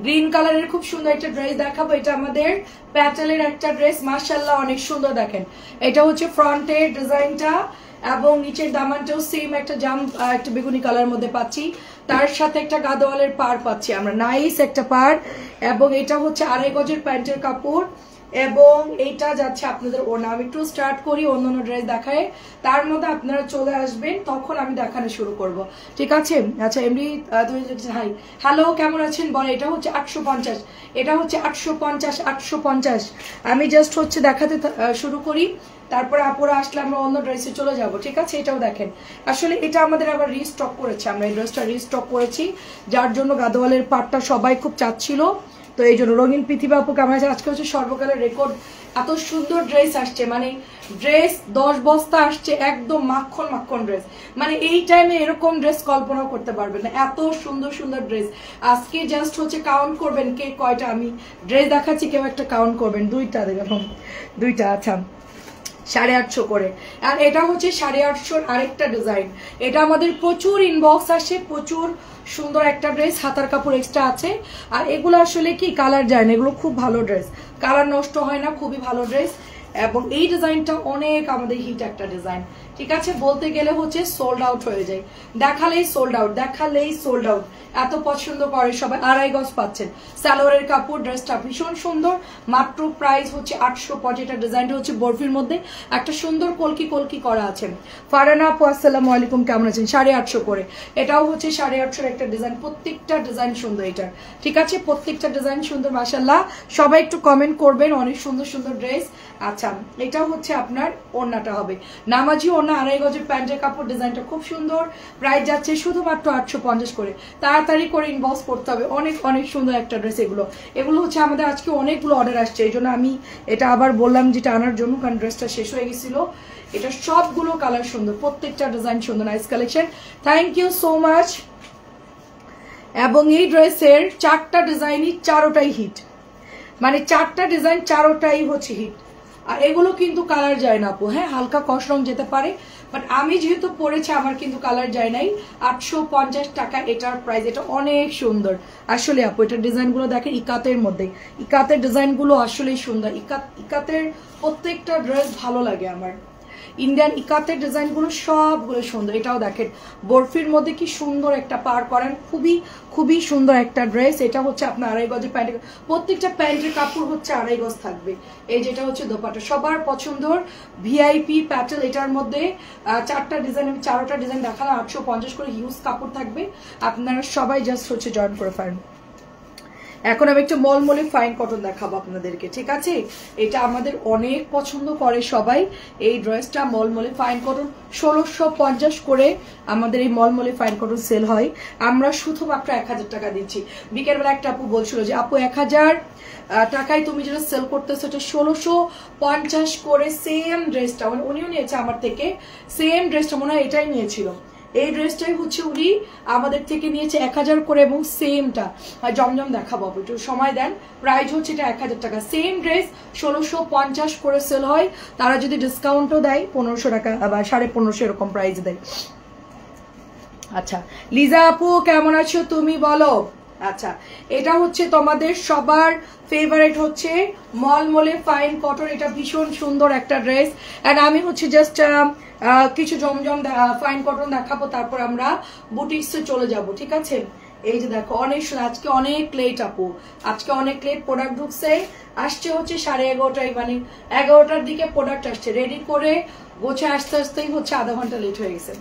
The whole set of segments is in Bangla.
গ্রিন কালারের খুব সুন্দর একটা ড্রেস দেখাবো। এটা আমাদের প্যাটেলের একটা ড্রেস, মাশাআল্লাহ অনেক সুন্দর। দেখেন এটা হচ্ছে ফ্রন্টের ডিজাইনটা এবং নিচের দামানটাও সেম একটা একটা বেগুনি কালার মধ্যে পাচ্ছি, তার সাথে একটা গাদোয়ালের পার পাচ্ছি আমরা, নাইস একটা পার। এবং এটা হচ্ছে 2.5 গজের প্যান্টের কাপড় এবং এইটা যাচ্ছে আপনাদের ওড়না। আমি একটু স্টার্ট করি অন্য ড্রেস দেখায়, তার মধ্যে আপনারা চলে আসবেন, তখন আমি দেখানো শুরু করব, ঠিক আছে? আচ্ছা এমনি তুমি হাই হ্যালো কেমন আছেন বলে। এটা হচ্ছে 850, এটা হচ্ছে 850। আমি জাস্ট হচ্ছে দেখাতে শুরু করি, তারপরে আপুরা আসলে আমরা অন্য ড্রেসে চলে যাব, ঠিক আছে? এটাও দেখেন, আসলে এটা আমাদের আবার রিস্টক করেছে, আমরা এই ড্রেসটা রিস্টক করেছি, যার জন্য গাদোয়ালের পাটটা সবাই খুব চাচ্ছিল, তো এই জন্য। রঙিন পৃথিবী আপু কেমন আছে? আজকে হচ্ছে সর্বকালের রেকর্ড, এত সুন্দর ড্রেস আসছে, মানে ড্রেস 10 বস্তা আসছে, একদম মাখন ড্রেস, মানে এই টাইমে এরকম ড্রেস কল্পনাও করতে পারবেন না, এত সুন্দর ড্রেস। আজকে জাস্ট হচ্ছে কাউন্ট করবেন কে কয়টা আমি ড্রেস দেখাচ্ছি, কেউ একটা কাউন্ট করবেন, দুইটা আচ্ছা 850 করে। আর এটা হচ্ছে 850 আরেকটা ডিজাইন, এটা আমাদের প্রচুর ইনবক্স আসে, প্রচুর সুন্দর একটা ড্রেস, হাতার কাপড় এক্সট্রা আছে। আর এগুলো আসলে কি কালার যায় না, এগুলো খুব ভালো ড্রেস, কালার নষ্ট হয় না, খুবই ভালো ড্রেস। এবং এই ডিজাইনটা অনেক আমাদের হিট একটা ডিজাইন, ঠিক আছে? বলতে গেলে হচ্ছে সোল্ড আউট হয়ে যায়, দেখালেই সোল্ড আউট, এত পছন্দ করে সবাই। 2.5 গজ পাচ্ছেন, সালোয়ারের কাপড়, ড্রেসটা ভীষণ সুন্দর, মাত্র প্রাইস হচ্ছে 850। এটা ডিজাইনটা হচ্ছে বরফির মধ্যে একটা সুন্দর কলকি করা আছে। ফারানা আপু আসসালামু আলাইকুম কেমন আছেন? 850 করে, এটাও হচ্ছে 850 একটা ডিজাইন, প্রত্যেকটা ডিজাইন সুন্দর এটার, ঠিক আছে? প্রত্যেকটা ডিজাইন সুন্দর মাশাআল্লাহ, সবাই একটু কমেন্ট করবেন, অনেক সুন্দর ড্রেস। আচ্ছা এটা হচ্ছে আপনার ওড়নাটা হবে নামাজি ওড়না, 2.5 গজের প্যান্টের কাপড়, ডিজাইনটা খুব সুন্দর, প্রাইস যাচ্ছে শুধুমাত্র 850 করে। তাড়াতাড়ি করে ইনবক্স করতে হবে, অনেক সুন্দর একটা ড্রেস। এগুলো হচ্ছে আমাদের আজকে অনেকগুলো অর্ডার আসছে, এই জন্য আমি এটা আবার বললাম যেটা আনার জন্য, কারণ ড্রেসটা শেষ হয়ে গেছিল। এটা সবগুলো কালার সুন্দর, প্রত্যেকটা ডিজাইন সুন্দর, nice collection, thank you so much. এবং এই ড্রেসের 4টা ডিজাইনই 4টাই হিট, মানে 4টা ডিজাইন 4টাই হচ্ছে হিট। আর এগুলো কিন্তু কালার যায় না আপু, হ্যাঁ হালকা কস রং যেতে পারে, বাট আমি যেহেতু পরেছি আমার কিন্তু কালার যায় নাই। 850 টাকা এটার প্রাইস, এটা অনেক সুন্দর আসলে আপু। এটার ডিজাইনগুলো দেখেন ইকাতের মধ্যে, ইকাতের ডিজাইনগুলো আসলেই সুন্দর, ইকাতের প্রত্যেকটা ড্রেস ভালো লাগে আমার। ইন্ডিয়ান ইকাতের ডিজাইনগুলো সবগুলো সুন্দর। এটাও দেখেন বরফির মধ্যে কি সুন্দর একটা পার করেন, খুবই সুন্দর একটা ড্রেস। এটা হচ্ছে আপনার 2.5 গজের প্যান্ট, প্রত্যেকটা প্যান্টের কাপড় হচ্ছে 2.5 গজ থাকবে। এই যেটা হচ্ছে দোপাট্টা, সবার পছন্দর ভিআইপি প্যাটেল। এটার মধ্যে 4টা ডিজাইন, আমি 4টা ডিজাইন দেখালাম, 850 করে হিউজ কাপড় থাকবে, আপনারা সবাই জাস্ট হচ্ছে জয়েন করে ফেলেন। এখন আমি একটু মলমলে ফাইন কটন দেখাবো আপনাদেরকে, ঠিক আছে? এটা আমাদের অনেক পছন্দ করে সবাই, এই ড্রেসটা মলমলে ফাইন কটন 1650 করে আমাদের এই মলমলে ফাইন কটন সেল হয়, আমরা শুধুমাত্র 1000 টাকা দিচ্ছি। বিকেলবেলা একটা আপু বলছিল যে আপু 1000 টাকায় তুমি যেটা সেল করতেছো এটা 1650 করে সেম ড্রেসটা, মানে উনিও নিয়েছে আমার থেকে, সেম ড্রেসটা মনে হয় এটাই নিয়েছিল, এই ড্রেসটাই হচ্ছে উনি আমাদের থেকে নিয়েছে 1000 করে, এবং সেমটা জমজম দেখাবো, একটু সময় দেন। প্রাইস হচ্ছে এটা 1000 টাকা, সেম ড্রেস 1650 করে সেল হয়, তারা যদি ডিসকাউন্টও দেয় 1500 টাকা বা 1550 এরকম প্রাইস দেয়। আচ্ছা লিজা আপু কেমন আছো তুমি বলো? আচ্ছা এটা হচ্ছে তোমাদের সবার ফেভারিট হচ্ছে মলমলে ফাইন কটন, এটা ভীষণ সুন্দর একটা ড্রেস। এন্ড আমি হচ্ছে জাস্ট কিছু জমজম ফাইন কটন দেখাবো, তারপর আমরা বুটিক্সে চলে যাব, ঠিক আছে? এই যে দেখো অনেক সুন্দর, আজকে অনেক লেট আপু, আজকে অনেক লেট প্রোডাক্ট ঢুকছে, আসছে হচ্ছে 11:30, মানে 11টার দিকে প্রোডাক্ট আসছে, রেডি করে গোছে আসতেই হচ্ছে আধা ঘন্টা লেট হয়ে গেছে।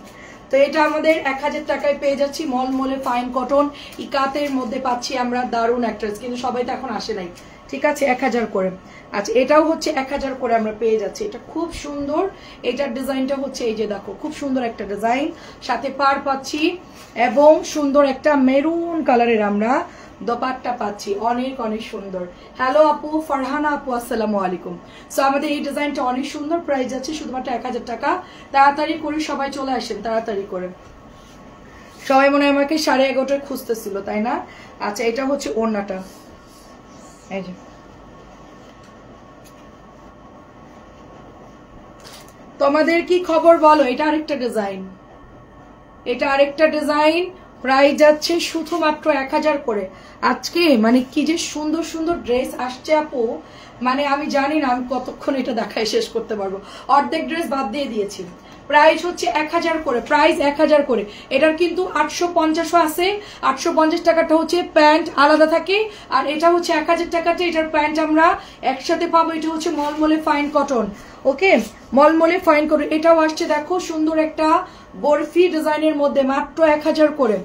তো এটা আমাদের 1000 টাকায় পেয়ে যাচ্ছি, মলমলে ফাইন কটন ইকাতের মধ্যে পাচ্ছি আমরা, দারুণ একটা, কিন্তু সবাই তো এখন আসে নাই, ঠিক আছে? 1000 করে। আচ্ছা এটাও হচ্ছে 1000 করে আমরা পেয়ে যাচ্ছি, এটা খুব সুন্দর। এটার ডিজাইনটা হচ্ছে এই যে দেখো, খুব সুন্দর একটা ডিজাইন, সাথে পার পাচ্ছি এবং সুন্দর একটা মেরুন কালারের আমরা দোপাট্টা পাচ্ছি, অনেক সুন্দর। হ্যালো আপু, ফারহানা আপু আসসালামু আলাইকুম। সো আমাদের এই ডিজাইনটা অনেক সুন্দর, প্রাইস যাচ্ছে শুধুমাত্র 1000 টাকা। তাড়াতাড়ি করে সবাই চলে আসেন, তাড়াতাড়ি করে। সবাই মনে হয় আমাকে 11:30 খুঁজতেছিল, তাই না? আচ্ছা এটা হচ্ছে ওড়নাটা, এই যে তোমাদের কি খবর বলো? এটা আরেকটা ডিজাইন, এটা আরেকটা ডিজাইন, প্রাইস যাচ্ছে শুধুমাত্র 1000 করে। আজকে মানে কি যে সুন্দর সুন্দর ড্রেস আসছে আপু, মানে আমি জানি না আমি কতক্ষণ এটা দেখায় শেষ করতে পারবো। অর্ধেক ড্রেস বাদ দিয়ে দিয়েছি। প্রাইস হচ্ছে 1000 করে, প্রাইস 1000 করে। এটার কিন্তু 850ও আছে। 850 টাকাটা হচ্ছে প্যান্ট আলাদা থাকে, আর এটা হচ্ছে 1000 টাকাতে এটার প্যান্ট আমরা একসাথে পাবো। এটা হচ্ছে মলমলে ফাইন কটন, ওকে, মলমলে ফাইন কটন। এটাও আসছে দেখো সুন্দর একটা বরফি ডিজাইনের মধ্যে, মাত্র 1000 করে,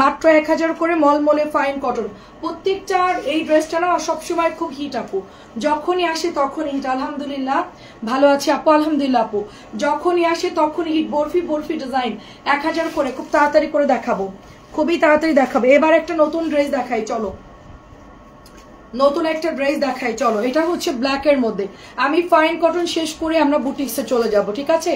মাত্র 1000 করে মলমলে ফাইন কটন। প্রত্যেকটার এই ড্রেসটা না সবসময় খুব হিট আপু, যখনই আসে তখনই হিট। আলহামদুলিল্লাহ ভালো আছে আপু, আলহামদুলিল্লাহ আপু, যখনই আসে তখনই হিট। বরফি বরফি ডিজাইন 1000 করে। খুব তাড়াতাড়ি করে দেখাবো, খুবই তাড়াতাড়ি দেখাবো। এবার একটা নতুন ড্রেস দেখাই, চলো নতুন একটা ড্রেস দেখাই চলো। এটা হচ্ছে ব্ল্যাক এর মধ্যে। আমি ফাইন কটন শেষ করে আমরা বুটিক্সে চলে যাব, ঠিক আছে।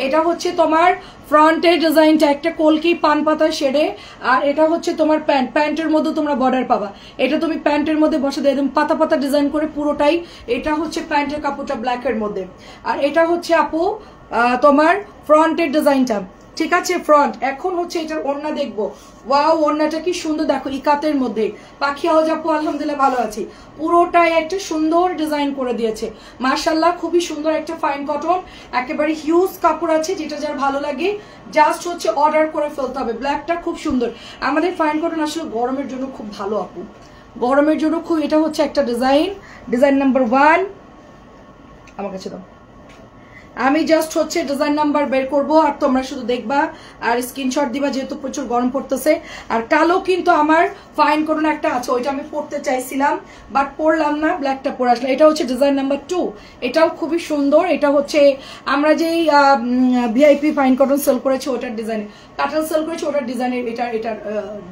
এটা হচ্ছে তোমার ফ্রন্টের ডিজাইনটা একটা কলকি পান পাতা শেডে, আর এটা হচ্ছে তোমার প্যান্ট, প্যান্টের মধ্যে তোমরা বর্ডার পাবা। এটা তুমি প্যান্টের মধ্যে বসে দিয়ে একদম পাতা পাতা ডিজাইন করে পুরোটাই। এটা হচ্ছে প্যান্টের কাপড়টা ব্ল্যাক এর মধ্যে, আর এটা হচ্ছে আপু তোমার ফ্রন্টের ডিজাইনটা, ঠিক আছে, ফ্রন্ট। এখন হচ্ছে এটার ওড়না দেখবো। ওয়াও, ওড়নাটা কি সুন্দর দেখো, ইকাতের মধ্যে। পাখি আওয়াজ আপু আলহামদুলিল্লাহ ভালো আছি। পুরোটাই একটা সুন্দর ডিজাইন করে দিয়েছে মাশাআল্লাহ, খুবই সুন্দর একটা ফাইন কটন, একেবারে হিউজ কাপড় আছে। যেটা যার ভালো লাগে জাস্ট হচ্ছে অর্ডার করে ফেলতে হবে। ব্ল্যাকটা খুব সুন্দর। আমাদের ফাইন কটন আসলে গরমের জন্য খুব ভালো আপু, গরমের জন্য খুব। এটা হচ্ছে একটা ডিজাইন, ডিজাইন নাম্বার 1 আমার কাছে দাও। আমি জাস্ট হচ্ছে ডিজাইন নাম্বার বের করবো আর তোমরা শুধু দেখবা আর স্ক্রিনশট দিবা, যেহেতু প্রচুর গরম পড়তেছে। আর কালো কিন্তু আমার ফাইন কটন একটা আছে, ওইটা আমি পড়তে চাইছিলাম বাট পড়লাম না, ব্ল্যাকটা পরে আসলে। এটা হচ্ছে ডিজাইন নাম্বার 2, এটাও খুবই সুন্দর। এটা হচ্ছে আমরা যেই ভিআইপি ফাইন কটন সেল করেছি ওটার ডিজাইন, কাটাল সেল করেছি ওটার ডিজাইনের, এটার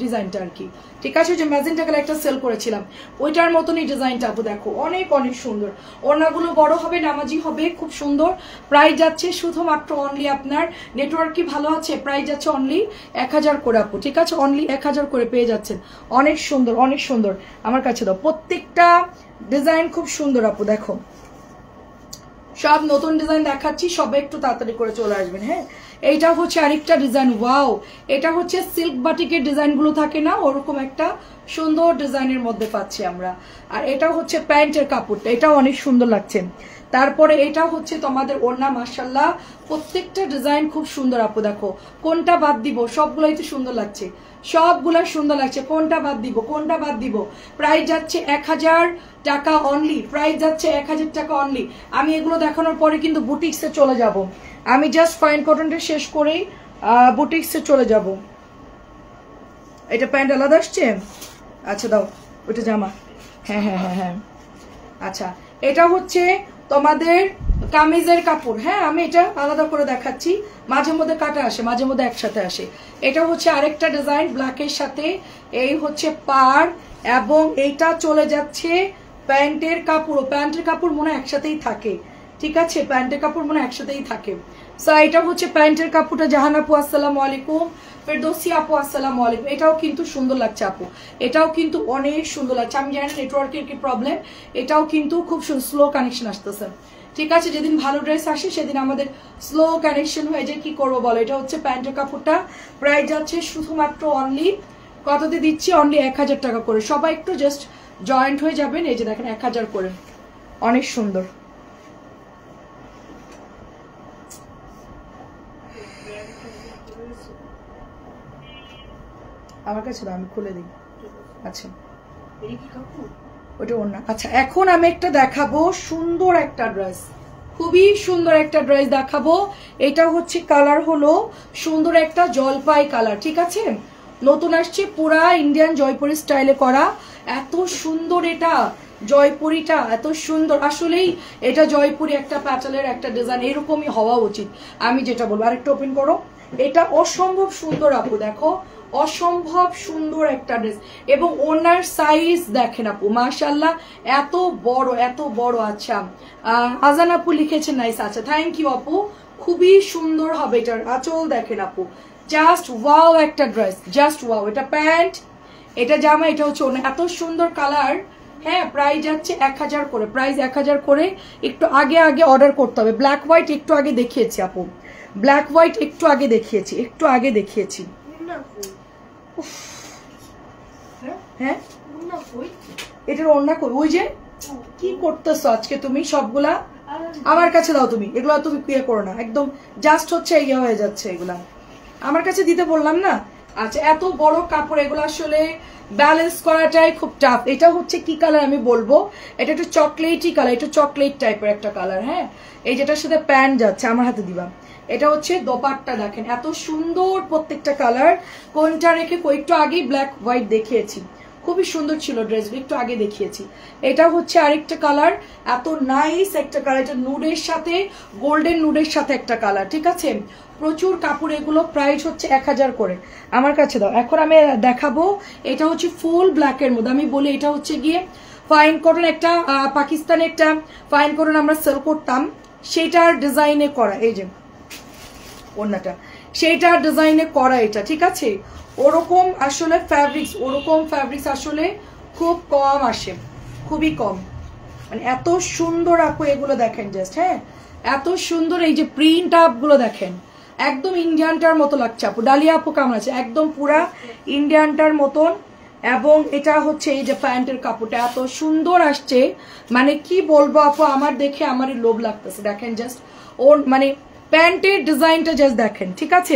ডিজাইনটা আর কি, ঠিক আছে। যে ম্যাজেন্টা কালার একটা সেল করেছিলাম ওইটার মতনই ডিজাইনটা আপু দেখো, অনেক অনেক সুন্দর। ওড়নাগুলো বড় হবে, নামাজি হবে, খুব সুন্দর। প্রাইস যাচ্ছে শুধুমাত্র অনলি আপনার নেটওয়ার্ক কি ভালো আছে, প্রাইস যাচ্ছে অনলি 1000 করে আপু, ঠিক আছে, অনলি 1000 করে পেয়ে যাচ্ছেন। অনেক সুন্দর, অনেক সুন্দর। আমার কাছে দাও, প্রত্যেকটা ডিজাইন খুব সুন্দর আপু দেখো। সব নতুন ডিজাইন দেখাচ্ছি, সবাই একটু তাড়াতাড়ি করে চলে আসবেন। হ্যাঁ, এইটা হচ্ছে আরেকটা ডিজাইন। ওয়াও, এটা হচ্ছে সিল্ক বাটিকের ডিজাইনগুলো থাকে না, ওরকম একটা সুন্দর ডিজাইনের মধ্যে পাচ্ছি আমরা। আর এটা হচ্ছে প্যান্টের কাপড়টা, এটাও অনেক সুন্দর লাগছে। তারপরে এটা হচ্ছে তোমাদের ওড়না, মাশাআল্লাহ প্রত্যেকটা ডিজাইন খুব সুন্দর আপু দেখো। কোনটা বাদ দিব, সবগুলাই তো সুন্দর লাগছে, সবগুলা সুন্দর লাগছে। কোনটা বাদ দিব, কোনটা বাদ দিব। প্রাইস যাচ্ছে 1000 টাকা অনলি, প্রাইস যাচ্ছে 1000 টাকা অনলি। আমি এগুলো দেখানোর পরে কিন্তু বুটিক্সে চলে যাব। আমি জাস্ট ফাইন কটনটা শেষ করেই বুটিক্সে চলে যাব। এটা প্যান্ট আলাদা আসছে, আচ্ছা দাও, ওইটা জামা। হ্যাঁ হ্যাঁ হ্যাঁ হ্যাঁ, আচ্ছা এটা হচ্ছে তোমাদের কামিজের কাপড়। হ্যাঁ, আমি এটা আলাদা করে দেখাচ্ছি, মাঝে মধ্যে কাটা আসে, মাঝে মধ্যে একসাথে আসে। এটা হচ্ছে আরেকটা ডিজাইন ব্ল্যাকের সাথে, এই হচ্ছে পার, এবং এইটা চলে যাচ্ছে প্যান্টের কাপড়। প্যান্টের কাপড় মনে হয় একসাথেই থাকে, ঠিক আছে, প্যান্টের কাপড় মনে হয় একসাথেই থাকে। সো এটা হচ্ছে প্যান্টের কাপড়টা। জাহান আপু আসসালামু আলাইকুম, ফেরদৌসি আপু আসসালামু আলাইকুম। এটাও কিন্তু সুন্দর লাগছে আপু, এটাও কিন্তু অনেক সুন্দর লাগছে। আমি জানি নেটওয়ার্কের কি প্রবলেম, এটাও কিন্তু খুব স্লো কানেকশন আসতেছে, ঠিক আছে। যেদিন ভালো ড্রেস আসে সেদিন আমাদের স্লো কানেকশন হয়ে যায়, কি করবো বলো। এটা হচ্ছে প্যান্টের কাপড়টা, প্রাইস যাচ্ছে শুধুমাত্র অনলি কততে দিচ্ছি, অনলি 1000 টাকা করে। সবাই একটু জাস্ট জয়েন্ট হয়ে যাবেন। এই যে দেখেন 1000 করে, অনেক সুন্দর। আমার কাছে আমি খুলে দিই, আচ্ছা ওটা অন্য। আচ্ছা এখন আমি একটা দেখাবো সুন্দর একটা ড্রেস, খুবই সুন্দর একটা ড্রেস দেখাবো। এটা হচ্ছে কালার হলো সুন্দর একটা জলপাই কালার, ঠিক আছে। নতুন আসছে, পুরা ইন্ডিয়ান জয়পুরি স্টাইলে করা, এত সুন্দর। এটা জয়পুরিটা এত সুন্দর, আসলেই এটা জয়পুরি একটা প্যাটার্নের একটা ডিজাইন, এরকমই হওয়া উচিত আমি যেটা বলবো। আরেকটা ওপেন করো। এটা অসম্ভব সুন্দর আপু দেখো, অসম্ভব সুন্দর একটা ড্রেস। এবং ওনার সাইজ দেখেন আপু, মাশাআল্লাহ এত বড়, এত বড়। আচ্ছা আজান আপু লিখেছেন নাইস, আচ্ছা থ্যাংক ইউ আপু, খুবই সুন্দর হবে। এটার আঁচল দেখেন আপু, জাস্ট ওয়াও একটা ড্রেস, জাস্ট ওয়াও। এটা প্যান্ট, এটা জামা, এটা হচ্ছে ওনা, এত সুন্দর কালার। হ্যাঁ, প্রাইস যাচ্ছে 1000 করে, প্রাইস 1000 করে। একটু আগে আগে অর্ডার করতে হবে। ব্ল্যাক হোয়াইট একটু আগে দেখিয়েছি আপু, ব্ল্যাক হোয়াইট একটু আগে দেখিয়েছি, একটু আগে দেখিয়েছি। হ্যাঁ এটার ওড়না কই? ওই যে কি করতেছো আজকে তুমি সবগুলা আমার কাছে দাও, তুমি এগুলো তুমি ক্লিয়ার করো না, একদম জাস্ট হচ্ছে ইয়ে হয়ে যাচ্ছে, এগুলা আমার কাছে দিতে বললাম না। আচ্ছা এত বড় কাপড়, এগুলো আসলে ব্যালেন্স করাটাই খুব টাফ। এটা হচ্ছে কি কালার আমি বলবো, এটা একটু চকলেটই কালার, একটু চকলেট টাইপের একটা কালার। হ্যাঁ এই যেটার সাথে প্যান্ট যাচ্ছে, আমার হাতে দিবা। এটা হচ্ছে দোপাট্টা, দেখেন এত সুন্দর প্রত্যেকটা কালার। কোনটা রেখে একটু আগেই ব্ল্যাক হোয়াইট দেখিয়েছি, খুবই সুন্দর ছিল ড্রেসগুলো, একটু আগে দেখিয়েছি। এটা হচ্ছে আরেকটা কালার, এত নাইস একটা কালার, এটা নুডের সাথে গোল্ডেন নুডের সাথে একটা কালার, ঠিক আছে। প্রচুর কাপড়, এগুলো প্রাইস হচ্ছে 1000 করে। আমার কাছে দাও। এখন আমি দেখাবো, এটা হচ্ছে ফুল ব্ল্যাকের মধ্যে। আমি বলি এটা হচ্ছে গিয়ে ফাইন কটন, একটা পাকিস্তানে একটা ফাইন কটন আমরা সেল করতাম, সেটার ডিজাইনে করা, এই যে ওড়নাটা সেইটার ডিজাইনে করা এটা, ঠিক আছে। ওরকম আসলে ফ্যাব্রিক্স, ওরকম ফ্যাব্রিক্স আসলে খুব কম আসে, খুবই কম। মানে এত সুন্দর আপু এগুলো দেখেন জাস্ট, হ্যাঁ এত সুন্দর। এই যে প্রিন্ট আপ গুলো দেখেন, একদম ইন্ডিয়ানটার মতো লাগছে আপু। ডালিয়া আপু কেমন আছে? একদম পুরা ইন্ডিয়ানটার মতন। এবং এটা হচ্ছে এই যে প্যান্টের কাপড়টা এত সুন্দর আসছে, মানে কি বলবো আপু, আমার দেখে আমারই লোভ লাগতেছে। দেখেন জাস্ট ওর মানে প্যান্টের ডিজাইনটা জাস্ট দেখেন, ঠিক আছে।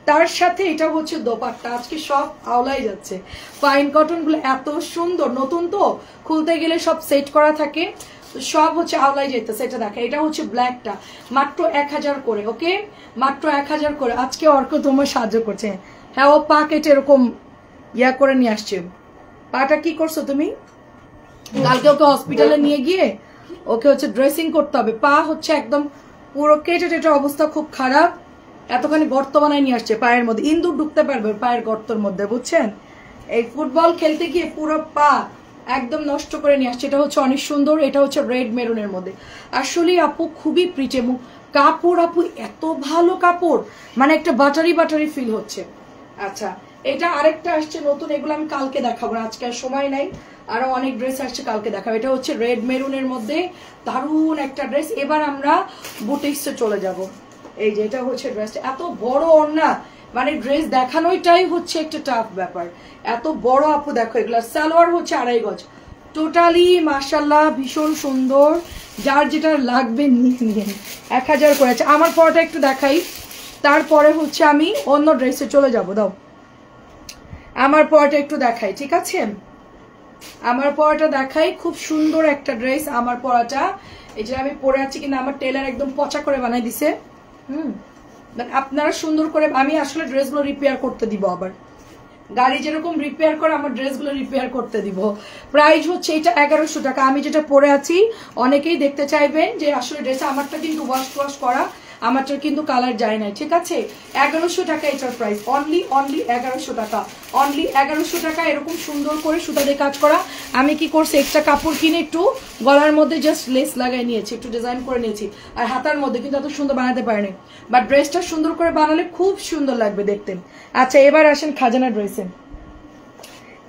তার সাথে এটা হচ্ছে দোপাট্টা, আজকে সব আওলাই যাচ্ছে। ফাইন কটন গুলো এত সুন্দর, নতুন তো খুলতে গেলে সব সেট করা থাকে, সব হচ্ছে আওলাই যেতেছে। এটা দেখেন, এটা হচ্ছে ব্ল্যাকটা মাত্র 1000 করে। ওকে মাত্র 1000 করে। আজকে অর্ক তোমার সাহায্য করছে। হ্যাঁ ও পা কেটে এরকম ইয়া করে নিয়ে আসছে। পাটা কি করছো তুমি? কালকে ওকে হসপিটালে নিয়ে গিয়ে ওকে হচ্ছে ড্রেসিং করতে হবে। পা হচ্ছে একদম পুরো কেটে টেটে অবস্থা খুব খারাপ, এতখানি গর্ত বানায় নিয়ে আসছে পায়ের মধ্যে, ইন্দুর ঢুকতে পারবে পায়ের গর্তের মধ্যে, বুঝছেন। এই ফুটবল খেলতে গিয়ে পুরো পা একদম নষ্ট করে নিয়ে আসছে। এটা হচ্ছে অনেক সুন্দর, এটা হচ্ছে রেড মেরুনের মধ্যে। আসলে আপু খুবই প্রিটি, এবং কাপড় আপু এত ভালো কাপড়, মানে একটা বাটারি বাটারি ফিল হচ্ছে। আচ্ছা এটা আরেকটা আসছে নতুন, এগুলো আমি কালকে দেখাবো, আজকে আর সময় নাই, আরো অনেক ড্রেস আসছে কালকে দেখাবো। এটা হচ্ছে রেড মেরুনের মধ্যে দারুণ একটা ড্রেস। এবার আমরা বুটিক্সে চলে যাব। এই যে এটা হচ্ছে ড্রেসটা, এত বড় ওড়না, মানে ড্রেস দেখানোটাই হচ্ছে একটা টাফ ব্যাপার। এত বড় আপু দেখো, এগুলা সালোয়ার হচ্ছে 2.5 গজ, টোটালি মাশাল্লাহ ভীষণ সুন্দর। যার যেটা লাগবে নিয়ে নিয়ে 1000 করেছে। আমার পরটা একটু দেখাই, তারপরে হচ্ছে আমি অন্য ড্রেসে চলে যাব। দাও আমার পরটা একটু দেখাই, ঠিক আছে। আমার পরাটা দেখাই, খুব সুন্দর একটা ড্রেস আমার পরাটা। এই যে আমি পরে আছি কিনা আমার টেলার একদম পচা করে বানাই দিছে। আপনারা সুন্দর করে, আমি আসলে ড্রেসগুলো রিপেয়ার করতে দিব, আবার গাড়ি যেরকম রিপেয়ার করে আমার ড্রেসগুলো রিপেয়ার করতে দিব। প্রাইস হচ্ছে এটা 1100 টাকা। আমি যেটা পরে আছি অনেকেই দেখতে চাইবেন যে আসলে ড্রেস, আমারটা কিন্তু ওয়াশ করা, আমারটার কিন্তু কালার যায় না, ঠিক আছে। 1100 টাকা এটার প্রাইস, অনলি 1100 টাকা, অনলি 1100 টাকা। এরকম সুন্দর করে সুতা দিয়ে কাজ করা। আমি কি করছি, একটা কাপড় কিনে একটু গলার মধ্যে জাস্ট লেস লাগাই নিয়েছি, একটু ডিজাইন করে নিয়েছি, আর হাতার মধ্যে কিন্তু এত সুন্দর বানাতে পারিনি, বাট ড্রেসটা সুন্দর করে বানালে খুব সুন্দর লাগবে দেখতে। আচ্ছা এবার আসেন খাজানা ড্রেসে,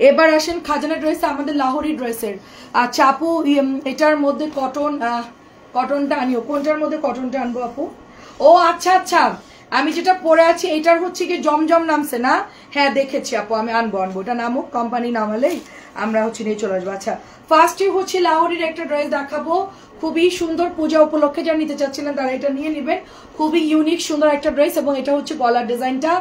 এবার আসেন খাজানা ড্রেসে, আমাদের লাহোরি ড্রেসের। আচ্ছা আপু এটার মধ্যে কটনটা আনিও, কোনটার মধ্যে কটনটা আনবো আপু? ও আচ্ছা আচ্ছা, আমি যেটা পরে আছি এটার হচ্ছে কি জমজম নামছে না? হ্যাঁ দেখেছি আপু, আমি আনবো এটা নামুক, কোম্পানি নামালেই আমরা হচ্ছে নিয়ে চলে আসবো। আচ্ছা ফার্স্টে হচ্ছে লাহোরির একটা ড্রেস দেখাবো, খুবই সুন্দর, পূজা উপলক্ষে যা নিতে চাচ্ছিলেন তারা এটা নিয়ে নেবেন। খুবই ইউনিক সুন্দর একটা ড্রেস, এবং এটা হচ্ছে গলার ডিজাইনটা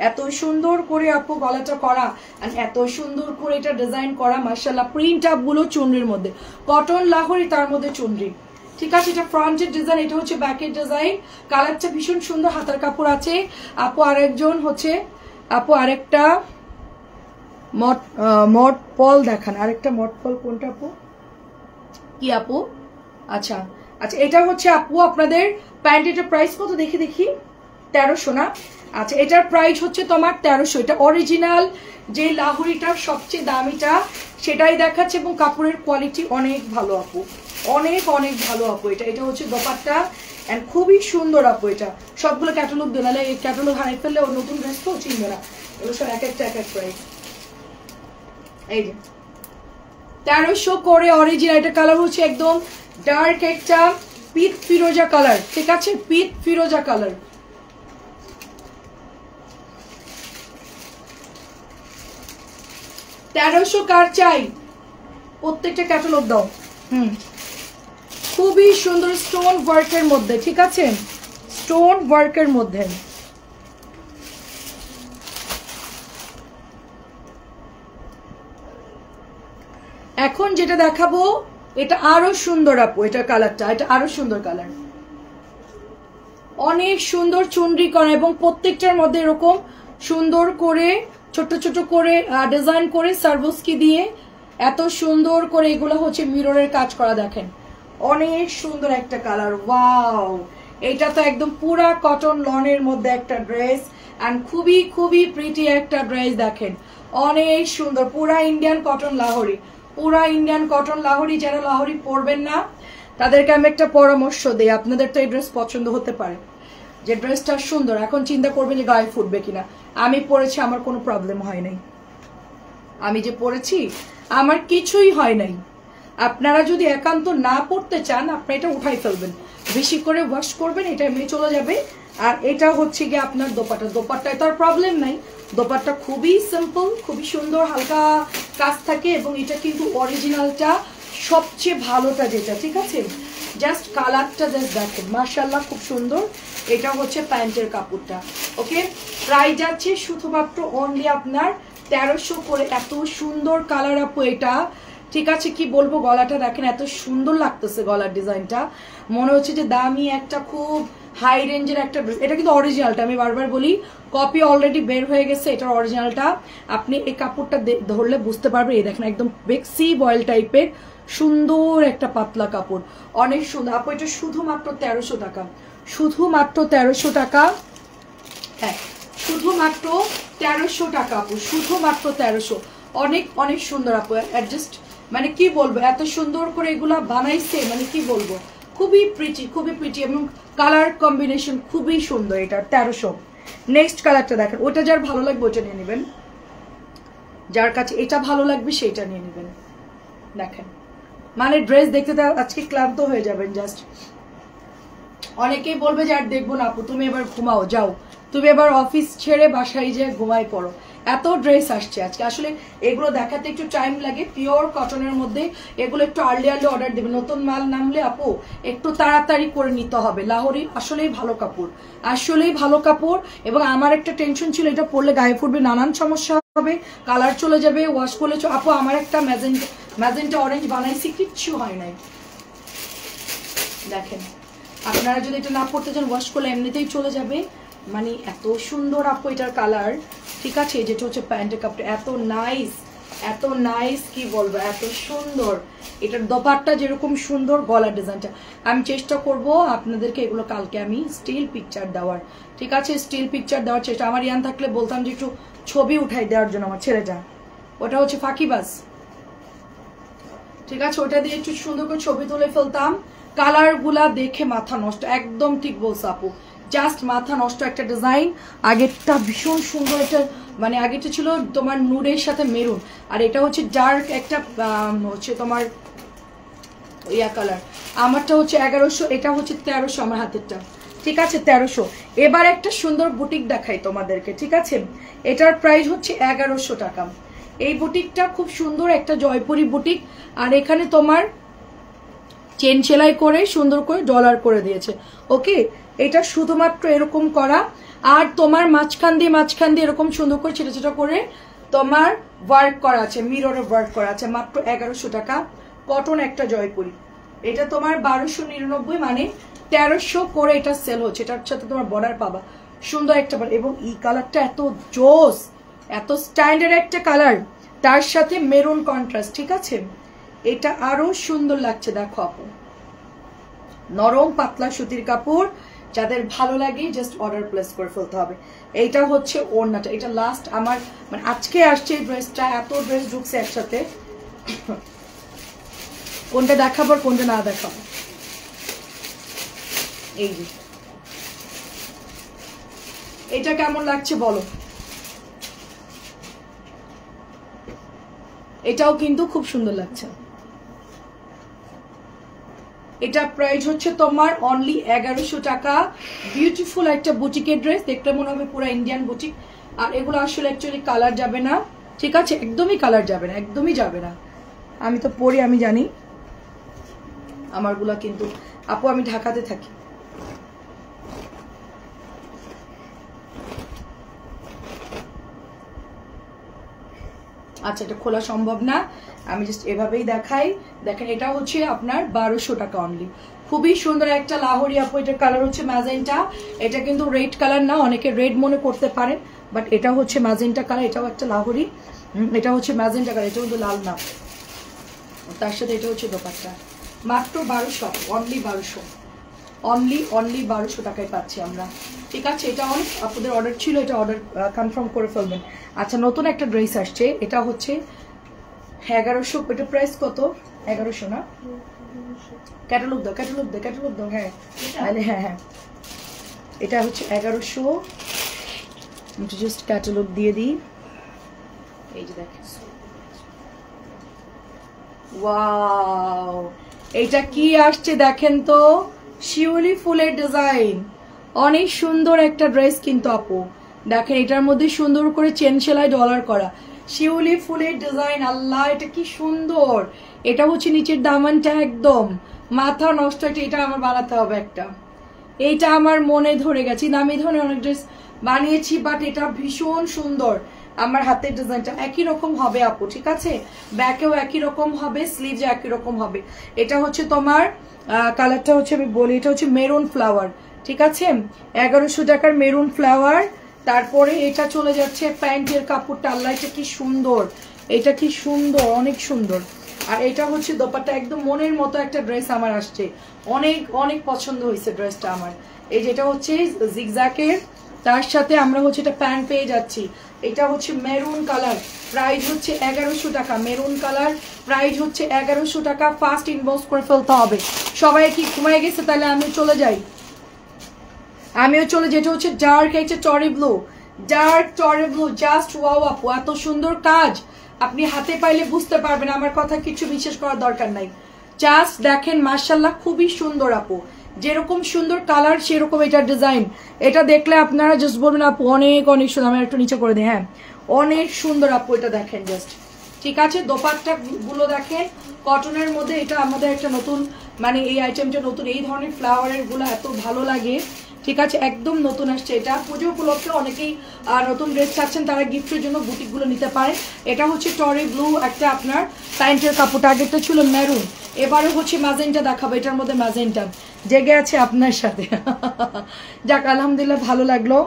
এত সুন্দর করে আপু গলাটা করা, আর এত সুন্দর করে এটা ডিজাইন করা, মাশাআল্লাহ। প্রিন্ট আপ গুলো চুনরির মধ্যে, কটন লাহোরি তার মধ্যে চুনরি, ঠিক আছে। এটা ফ্রন্টের ডিজাইন, এটা হচ্ছে ব্যাকের ডিজাইন। কালারটা ভীষণ সুন্দর, হাতার কাপড় আছে। আপু আরেকজন হচ্ছে, আপু আরেকটা মট পল দেখান, আরেকটা মট পল কোনটা আপু? কি আপু? আচ্ছা আচ্ছা এটা হচ্ছে আপু আপনাদের প্যান্ট, এটার প্রাইস কত দেখি 1300 না? আচ্ছা এটার প্রাইস হচ্ছে তোমার 1300। এটা অরিজিনাল যে লাহোরিটার সবচেয়ে দামিটা সেটাই দেখাচ্ছে, এবং কাপড়ের কোয়ালিটি অনেক ভালো আপু, অনেক অনেক ভালো আপু। এটা হচ্ছে দোপাট্টা, এন্ড খুবই সুন্দর আপু। এটা সবগুলো ক্যাটালগ দেন, নাহলে এই ক্যাটালগ হারিয়ে ফেললে ও নতুন ড্রেস তো চিনবে না। এগুলো সব এক একটা প্রাইস। এই যে 1300 করে অরিজিনাল। এটা কালার হচ্ছে একদম ডার্ক একটা পিট ফিরোজা কালার, ঠিক আছে, পিট ফিরোজা কালার। 1300 কার চাই, প্রত্যেকটা ক্যাটালগ দাও। খুবই সুন্দর স্টোন ওয়ার্কের মধ্যে, ঠিক আছে, স্টোন ওয়ার্কের মধ্যে। এখন যেটা দেখাবো এটা আরো সুন্দর আপু, এটা কালারটা, এটা আরো সুন্দর কালার, অনেক সুন্দর চুনরি করা এবং প্রত্যেকটার মধ্যে এরকম সুন্দর করে ছোট ছোট করে ডিজাইন করে সার্ভোস্কি দিয়ে এত সুন্দর করে এগুলো হচ্ছে মিররের কাজ করা, দেখেন অনেক সুন্দর একটা কালার। ওয়াও, এটা তো একদম পুরা কটন লনের মধ্যে একটা ড্রেস এন্ড খুবই খুবই প্রিটি একটা ড্রেস, দেখেন অনেক সুন্দর, পুরা ইন্ডিয়ান কটন লাহোরি, পুরা ইন্ডিয়ান কটন লাহোরি। যারা লাহোরি পরবেন না তাদেরকে আমি একটা পরামর্শ দিই, আপনাদের তো এই ড্রেস পছন্দ হতে পারে, যে ড্রেসটা সুন্দর, এখন চিন্তা করবেন যে গায়ে ফুটবে কিনা। আমি পরেছি, আমার কোনো প্রবলেম হয় নাই, আমি যে পরেছি আমার কিছুই হয় নাই। আপনারা যদি একান্ত না পড়তে চান আপনারা এটা উঠাই ফেলবেন, বেশি করে ওয়াশ করবেন, এটা এমনি চলে যাবে। আর এটা হচ্ছে গিয়ে আপনার দোপাট্টা, দোপাট্টায় তো আর প্রবলেম নাই, দোপাট্টা খুবই সিম্পল, খুবই সুন্দর হালকা কাজ থাকে এবং এটা কিন্তু অরিজিনালটা সবচেয়ে ভালোটা যেটা, ঠিক আছে। জাস্ট কালারটা জাস্ট দেখেন, মাশাআল্লাহ খুব সুন্দর। এটা হচ্ছে প্যান্টের কাপড়টা, ওকে। প্রাইস যাচ্ছে শুধুমাত্র অনলি আপনার 1300 করে। এত সুন্দর কালার আপু এটা, ঠিক আছে, কি বলবো, গলাটা দেখেন এত সুন্দর লাগতেছে, গলার ডিজাইনটা মনে হচ্ছে যে দামি একটা খুব হাই রেঞ্জের একটা ড্রেস। এটা কিন্তু অরিজিনালটা, আমি বারবার বলি কপি অলরেডি বের হয়ে গেছে, এটার অরিজিনালটা আপনি এই কাপড়টা ধরলে বুঝতে পারবেন। এই দেখেন একদম বেক্সি বয়েল টাইপের সুন্দর একটা পাতলা কাপড়, অনেক সুন্দর আপু। এটা শুধুমাত্র 1300 টাকা, শুধুমাত্র 1300 টাকা, হ্যাঁ শুধুমাত্র 1300 টাকা আপু, শুধুমাত্র 1300। অনেক অনেক সুন্দর আপু, অ্যাডজাস্ট মানে কি বলবো, এত সুন্দর করে এগুলা বানাইছে, মানে কি বলবো, খুবই প্রিটি, খুবই প্রিটি এবং কালার কম্বিনেশন খুবই সুন্দর। এটা 1300। নেক্সট কালারটা দেখেন, ওটা যার ভালো লাগবে ওটা নিয়ে নেবেন, যার কাছে এটা ভালো লাগবে সেটা নিয়ে নেবেন। দেখেন মানে ড্রেস দেখতে আজকে ক্লান্ত হয়ে যাবেন জাস্ট। অনেকেই বলবে যে আর দেখবো না আপু, তুমি এবার ঘুমাও, যাও তুমি এবার অফিস ছেড়ে বাসায় যে ঘুমাই পড়ো, এত ড্রেস আসছে আজকে। আসলে এগুলো দেখাতে একটু টাইম লাগে, পিওর কটনের মধ্যে এগুলো একটু আর্লি আর্লি অর্ডার দেবে, নতুন মাল নামলে আপু একটু তাড়াতাড়ি করে নিতে হবে। লাহোরি আসলেই ভালো কাপড়, আসলেই ভালো কাপড়। এবং আমার একটা টেনশন ছিল এটা পরলে গায়ে ফুটবে, নানান সমস্যা হবে, কালার চলে যাবে, ওয়াশ করলে আপু আমার একটা ম্যাজেন্টা অরেঞ্জ বানাইছি, কিচ্ছু হয় নাই। দেখেন আপনারা যদি এটা না পড়তে চান ওয়াশ করলে এমনিতেই চলে যাবে, মানে এত সুন্দর আপু এটার কালার, ঠিক আছে। যেটা হচ্ছে প্যান্টের কাপড়, এত নাইস, এত নাইস, কি বলবো, এত সুন্দর। এটার দোপাট্টা যেরকম সুন্দর, গলার ডিজাইনটা আমি চেষ্টা করব আপনাদেরকে এগুলো কালকে আমি স্টিল পিকচার দেওয়ার, ঠিক আছে, স্টিল পিকচার দেওয়ার চেষ্টা। আমার ইয়ান থাকলে বলতাম যে একটু ছবি উঠাই দেওয়ার জন্য, আমার ছেলেটা ওটা হচ্ছে ফাঁকিবাজ, ঠিক আছে, ওটা দিয়ে একটু সুন্দর করে ছবি তুলে ফেলতাম। কালার গুলা দেখে মাথা নষ্ট, একদম ঠিক বলছো আপু, জাস্ট মাথা নষ্ট একটা ডিজাইন। আগেরটা ভীষণ সুন্দর, এটা মানে আগেরটা ছিল তোমার নুডের সাথে মেরুন, আর এটা হচ্ছে ডার্ক একটা হচ্ছে তোমার ইয়া কালার। আমারটা হচ্ছে 1100, এটা হচ্ছে 1300 আমার হাতেরটা, ঠিক আছে 1300। এবার একটা সুন্দর বুটিক দেখাই তোমাদেরকে, ঠিক আছে। এটার প্রাইস হচ্ছে 1100 টাকা। এই বুটিকটা খুব সুন্দর একটা জয়পুরি বুটিক, আর এখানে তোমার চেন সেলাই করে সুন্দর করে ডলার করে দিয়েছে, ওকে। এটা শুধুমাত্র এরকম করা, আর তোমার মাঝখান দিয়ে এরকম সুন্দর করে ছোট ছোট করে তোমার ওয়ার্ক করা আছে, মিররে ওয়ার্ক করা আছে, মাত্র 1100 টাকা। কটন একটা জয়পুরি, এটা তোমার 1299, মানে 1300 করে এটা সেল হচ্ছে। এটার সাথে তোমার বর্ডার পাবা, সুন্দর একটা বর্ডার, এবং এই কালারটা এত জোস, এত স্ট্যান্ডার্ড একটা কালার, তার সাথে মেরুন কন্ট্রাস্ট, ঠিক আছে। এটা আরো সুন্দর লাগছে, দেখো আপু, নরম পাতলা সুতির কাপড়, যাদের ভালো লাগে জাস্ট অর্ডার প্লেস করে ফেলতে হবে। এইটা হচ্ছে ওড়নাটা, এটা লাস্ট আমার মানে আজকে আসছে এই ড্রেসটা, এত ড্রেস ঢুকছে একসাথে, কোনটা দেখাবো আর কোনটা না দেখাবো। এই যে এটা কেমন লাগছে বলো, এটাও কিন্তু খুব সুন্দর লাগছে। এটা প্রাইস হচ্ছে তোমার অনলি 1100 টাকা। বিউটিফুল একটা বুটিকের ড্রেস, দেখতে মনে হবে পুরো ইন্ডিয়ান বুটিক। আর এগুলো আসলে অ্যাকচুয়ালি কালার যাবে না, ঠিক আছে, একদমই কালার যাবে না, একদমই যাবে না। আমি তো পরি, আমি জানি আমারগুলা কিন্তু আপু আমি ঢাকাতে থাকি। আচ্ছা, এটা খোলা সম্ভব না, আমি জাস্ট এভাবেই দেখাই। দেখেন এটা হচ্ছে আপনার 1200 টাকা অনলি। খুবই সুন্দর একটা লাহোরি আপু, এটার কালার হচ্ছে ম্যাজেন্টা। এটা কিন্তু রেড কালার না, অনেকে রেড মনে করতে পারেন, বাট এটা হচ্ছে ম্যাজেন্টা কালার। এটাও একটা লাহোরি, এটা হচ্ছে ম্যাজেন্টা কালার, এটা কিন্তু লাল না। তার সাথে এটা হচ্ছে দোপাট্টা, মাত্র 1200, অনলি 1200, অনলি 1200 টাকায় পাচ্ছি আমরা। ঠিক আছে, এটা অনেক আপনাদের অর্ডার ছিল, এটা অর্ডার কনফার্ম করে ফেলবেন। আচ্ছা, নতুন একটা ড্রেস আসছে, এটা হচ্ছে 1100। এটা প্রাইস কত? 1100 না? ক্যাটালগ দাও, ক্যাটালগ দাও, ক্যাটালগ দাও। হ্যাঁ হ্যাঁ হ্যাঁ, এটা হচ্ছে 1100। জাস্ট ক্যাটালগ দিয়ে দিই। এই যে দেখেন, ওয়াও, এটা কি আসছে দেখেন তো, শিউলি ফুলের ডিজাইন, অনেক সুন্দর একটা ড্রেস কিন্তু আপু। দেখেন এটার মধ্যে সুন্দর করে চেন সেলাই ডলার করা, শিউলি ফুলের ডিজাইন। আল্লাহ, এটা কি সুন্দর। এটা হচ্ছে নিচের দামানটা একদম মাথা নষ্ট। এটা আমার বানাতে হবে একটা, এইটা আমার মনে ধরে গেছে। দামি ধরনের অনেক ড্রেস বানিয়েছি, বাট এটা ভীষণ সুন্দর। আমার হাতের ডিজাইনটা একই রকম হবে আপু, ঠিক আছে, ব্যাকেও একই রকম হবে, স্লিভে একই রকম হবে। এটা হচ্ছে তোমার কালারটা হচ্ছে আমি বলি, এটা হচ্ছে মেরুন ফ্লাওয়ার, ঠিক আছে, 1100 টাকার মেরুন ফ্লাওয়ার। তারপরে এটা চলে যাচ্ছে প্যান্টের কাপড়টা। আল্লাহ, এটা কি সুন্দর, এটা কি সুন্দর, অনেক সুন্দর। আর এটা হচ্ছে দোপাট্টা, একদম মনের মতো একটা ড্রেস আমার আসছে, অনেক অনেক পছন্দ হয়েছে ড্রেসটা আমার। এই যেটা হচ্ছে জিগজ্যাকের, তার সাথে আমরা হচ্ছে এটা প্যান্ট পেয়ে যাচ্ছি। এটা হচ্ছে মেরুন কালার, প্রাইস হচ্ছে 1100 টাকা। মেরুন কালার, প্রাইস হচ্ছে 1100 টাকা। ফার্স্ট ইনবক্স করে ফেলতে হবে। সবাই কি ঘুমায় গেছে? তাহলে আমি চলে যাই, আমিও চলে। যেটা হচ্ছে ডার্ক, হচ্ছে টরি ব্লু, ডার্ক টরি ব্লু, জাস্ট ওয়াও আপু, এত সুন্দর কাজ আপনি হাতে পাইলে বুঝতে পারবেন, আমার কথা কিছু বিশ্বাস করার দরকার নাই। জাস্ট দেখেন, মাশাআল্লাহ, খুবই সুন্দর আপু, যেরকম সুন্দর কালার সেরকম এটার ডিজাইন। এটা দেখলে আপনারা জাস্ট বলবেন আপু অনেক অনেক সুন্দর। আমি একটু নিচে করে দিই, হ্যাঁ অনেক সুন্দর আপু, এটা দেখেন জাস্ট, ঠিক আছে। দোপাট্টা গুলো দেখেন কটনের মধ্যে, এটা আমাদের একটা নতুন, মানে এই আইটেমটা নতুন, এই ধরনের ফ্লাওয়ারের গুলো এত ভালো লাগে, ঠিক আছে, একদম নতুন আসছে। এটা পুজো উপলক্ষে অনেকেই নতুন ড্রেস চাচ্ছেন, তারা গিফটের জন্য বুটিকগুলো নিতে পারে। এটা হচ্ছে টরি ব্লু একটা আপনার প্যান্টের কাপড়, আগেরটা ছিল মেরুন, এবারে হচ্ছে ম্যাজেন্টা দেখাবো। এটার মধ্যে ম্যাজেন্টা জেগে আছে আপনার সাথে। যাক, আলহামদুলিল্লাহ, ভালো লাগলো।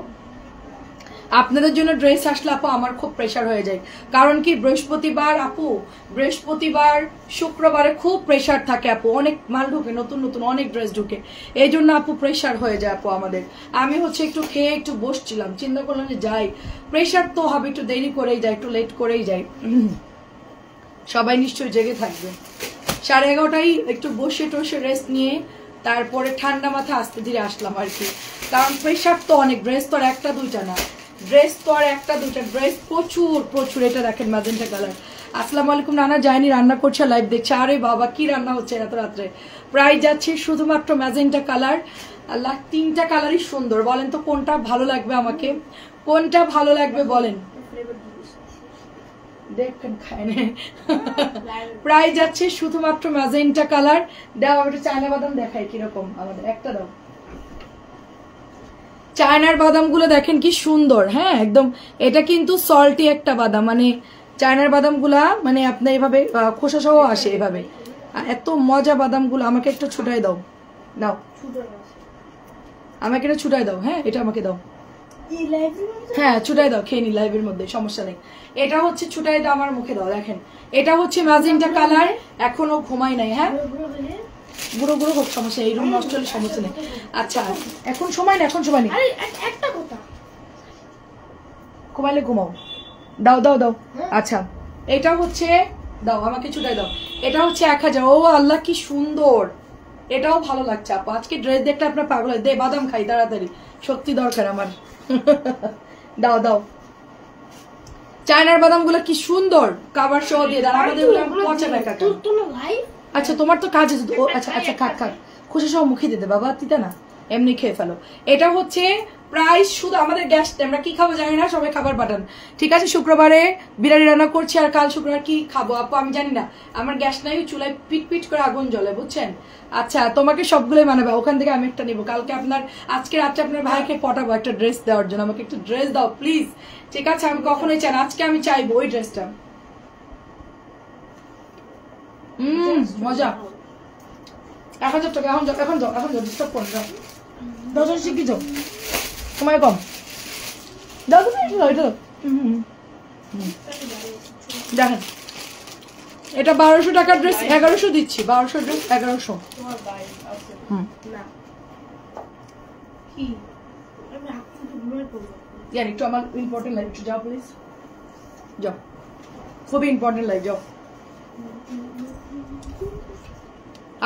আপনাদের জন্য ড্রেস আসলে আপু আমার খুব প্রেশার হয়ে যায়, কারণ কি বৃহস্পতিবার আপু, বৃহস্পতিবার শুক্রবারে খুব প্রেশার থাকে আপু, অনেক মাল ঢুকে, নতুন নতুন অনেক ড্রেস ঢুকে, এই জন্য আপু প্রেশার হয়ে যায় আপু আমাদের। আমি হচ্ছে একটু খেয়ে একটু বসছিলাম, চিন্তা করলাম যে যাই, প্রেশার তো হবে, একটু দেরি করেই যাই, একটু লেট করেই যাই। সবাই নিশ্চয়ই জেগে থাকবে। 11:30টায় একটু বসে টসে রেস্ট নিয়ে তারপরে ঠান্ডা মাথা আস্তে ধীরে আসলাম আর কি, কারণ প্রেশার তো অনেক, ড্রেস তো আর একটা দুইটা না, ড্রেস তো আর একটা দুইটা, ড্রেস প্রচুর প্রচুর। এটা দেখেন ম্যাজেন্টা কালার। আসসালামু আলাইকুম নানা, যায়নি, রান্না করছে, লাইভ দেখছে। আরে বাবা, কি রান্না হচ্ছে এত রাত্রে? প্রায় যাচ্ছে শুধুমাত্র ম্যাজেন্টা কালার। আল্লাহ, 3টা কালারই সুন্দর, বলেন তো কোনটা ভালো লাগবে আমাকে, কোনটা ভালো লাগবে বলেন। দেখেন খায় না, প্রায় যাচ্ছে শুধুমাত্র ম্যাজেন্টা কালার। দাও আমি একটু চায়না বাদাম দেখাই কিরকম, আমাদের একটা দাও। চায়নার বাদামগুলো দেখেন কি সুন্দর, হ্যাঁ একদম, এটা কিন্তু সল্টি একটা বাদাম, মানে চায়নার বাদামগুলা মানে আপনার এভাবে খোসা সহ আসে এভাবে, এত মজা বাদামগুলো। আমাকে একটু ছুটাই দাও, দাও আমাকে এটা ছুটাই দাও, হ্যাঁ এটা আমাকে দাও, হ্যাঁ ছুটাই দাও, খেয়ে নি লাইভের মধ্যে, সমস্যা নেই। এটা হচ্ছে ছুটাই দাও, আমার মুখে দাও। দেখেন এটা হচ্ছে ম্যাজেন্টা কালার, এখনো ঘুমাই নাই, হ্যাঁ বুড়ো বুড়ো হোক, সমস্যা, এই রুম নষ্ট হলে সমস্যা নেই। আচ্ছা এখন সময় না, এখন সময় নেই, একটা কথা, ঘুমাইলে ঘুমাও, দাও দাও দাও। আচ্ছা এটা হচ্ছে, দাও আমাকে ছুটাই দাও। এটা হচ্ছে 1000। ও আল্লাহ, কি সুন্দর, এটাও ভালো লাগছে আপু। আজকে ড্রেস দেখলে আপনার পাগল হয়। দে বাদাম খাই তাড়াতাড়ি, সত্যি দরকার আমার। দাও দাও, চায়নার বাদাম গুলো কি সুন্দর, কাবার সহ দিয়ে দাও। আমাদের পচা বেকা। আচ্ছা তোমার তো কাজ আছে। আচ্ছা আচ্ছা, খাক খাক, খুশি সহ মুখে দিতে বাবা, তিতা না, এমনি খেয়ে ফেলো। এটা হচ্ছে প্রাইস শুধু আমাদের গ্যাস, আমরা কি খাবো জানি না, সবাই খাবার পাঠান, ঠিক আছে? শুক্রবারে বিরিয়ানি রান্না করছি, আর কাল শুক্রবার কি খাবো আপু আমি জানি না, আমার গ্যাস নাই, চুলায় পিট পিট করে আগুন জ্বলে, বুঝছেন? আচ্ছা তোমাকে সবগুলোই মানাবে, ওখান থেকে আমি একটা নিবো কালকে, আপনার আজকে রাত্রে আপনার ভাইকে পটাবো একটা ড্রেস দেওয়ার জন্য, আমাকে একটু ড্রেস দাও প্লিজ, ঠিক আছে? আমি কখনোই চাই না, আজকে আমি চাইবো ওই ড্রেসটা। মজা। 1000 টাকা এখন যাও, এখন যাও, এখন যাও, ডিস্টার্ব করো, যাও 10 শিখি যাও, সময় কম, দাও তুমি এটা দেখেন, এটা 1200 টাকার ড্রেস 1100 দিচ্ছি, 1200 ড্রেস 1100। ইয়ার একটু আমার ইম্পর্টেন্ট লাইভ, একটু যাও প্লিজ, যাও, খুবই ইম্পর্টেন্ট লাইভ, যাও।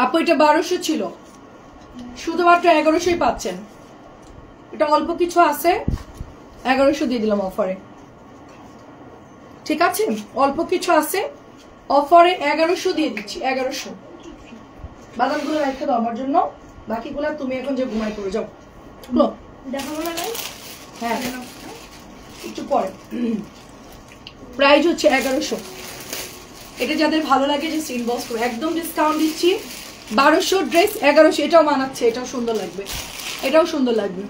আপু এটা 1200 ছিল, শুধুমাত্র 1100ই পাচ্ছেন, এটা অল্প কিছু আছে, 1100 দিয়ে দিলাম অফারে, ঠিক আছে? অল্প কিছু আছে অফারে 1100 দিয়ে দিচ্ছি, 1100। বাদামগুলো রেখে দাও আমার জন্য, বাকিগুলো তুমি এখন যে ঘুমাই করে যাও, হ্যাঁ একটু পরে। প্রাইস হচ্ছে 1100, এটা যাদের ভালো লাগে যে ইনবক্স করে, একদম ডিসকাউন্ট দিচ্ছি, 1200 ড্রেস 1100, এটাও মানাচ্ছে, এটাও সুন্দর লাগবে, এটাও সুন্দর লাগবে।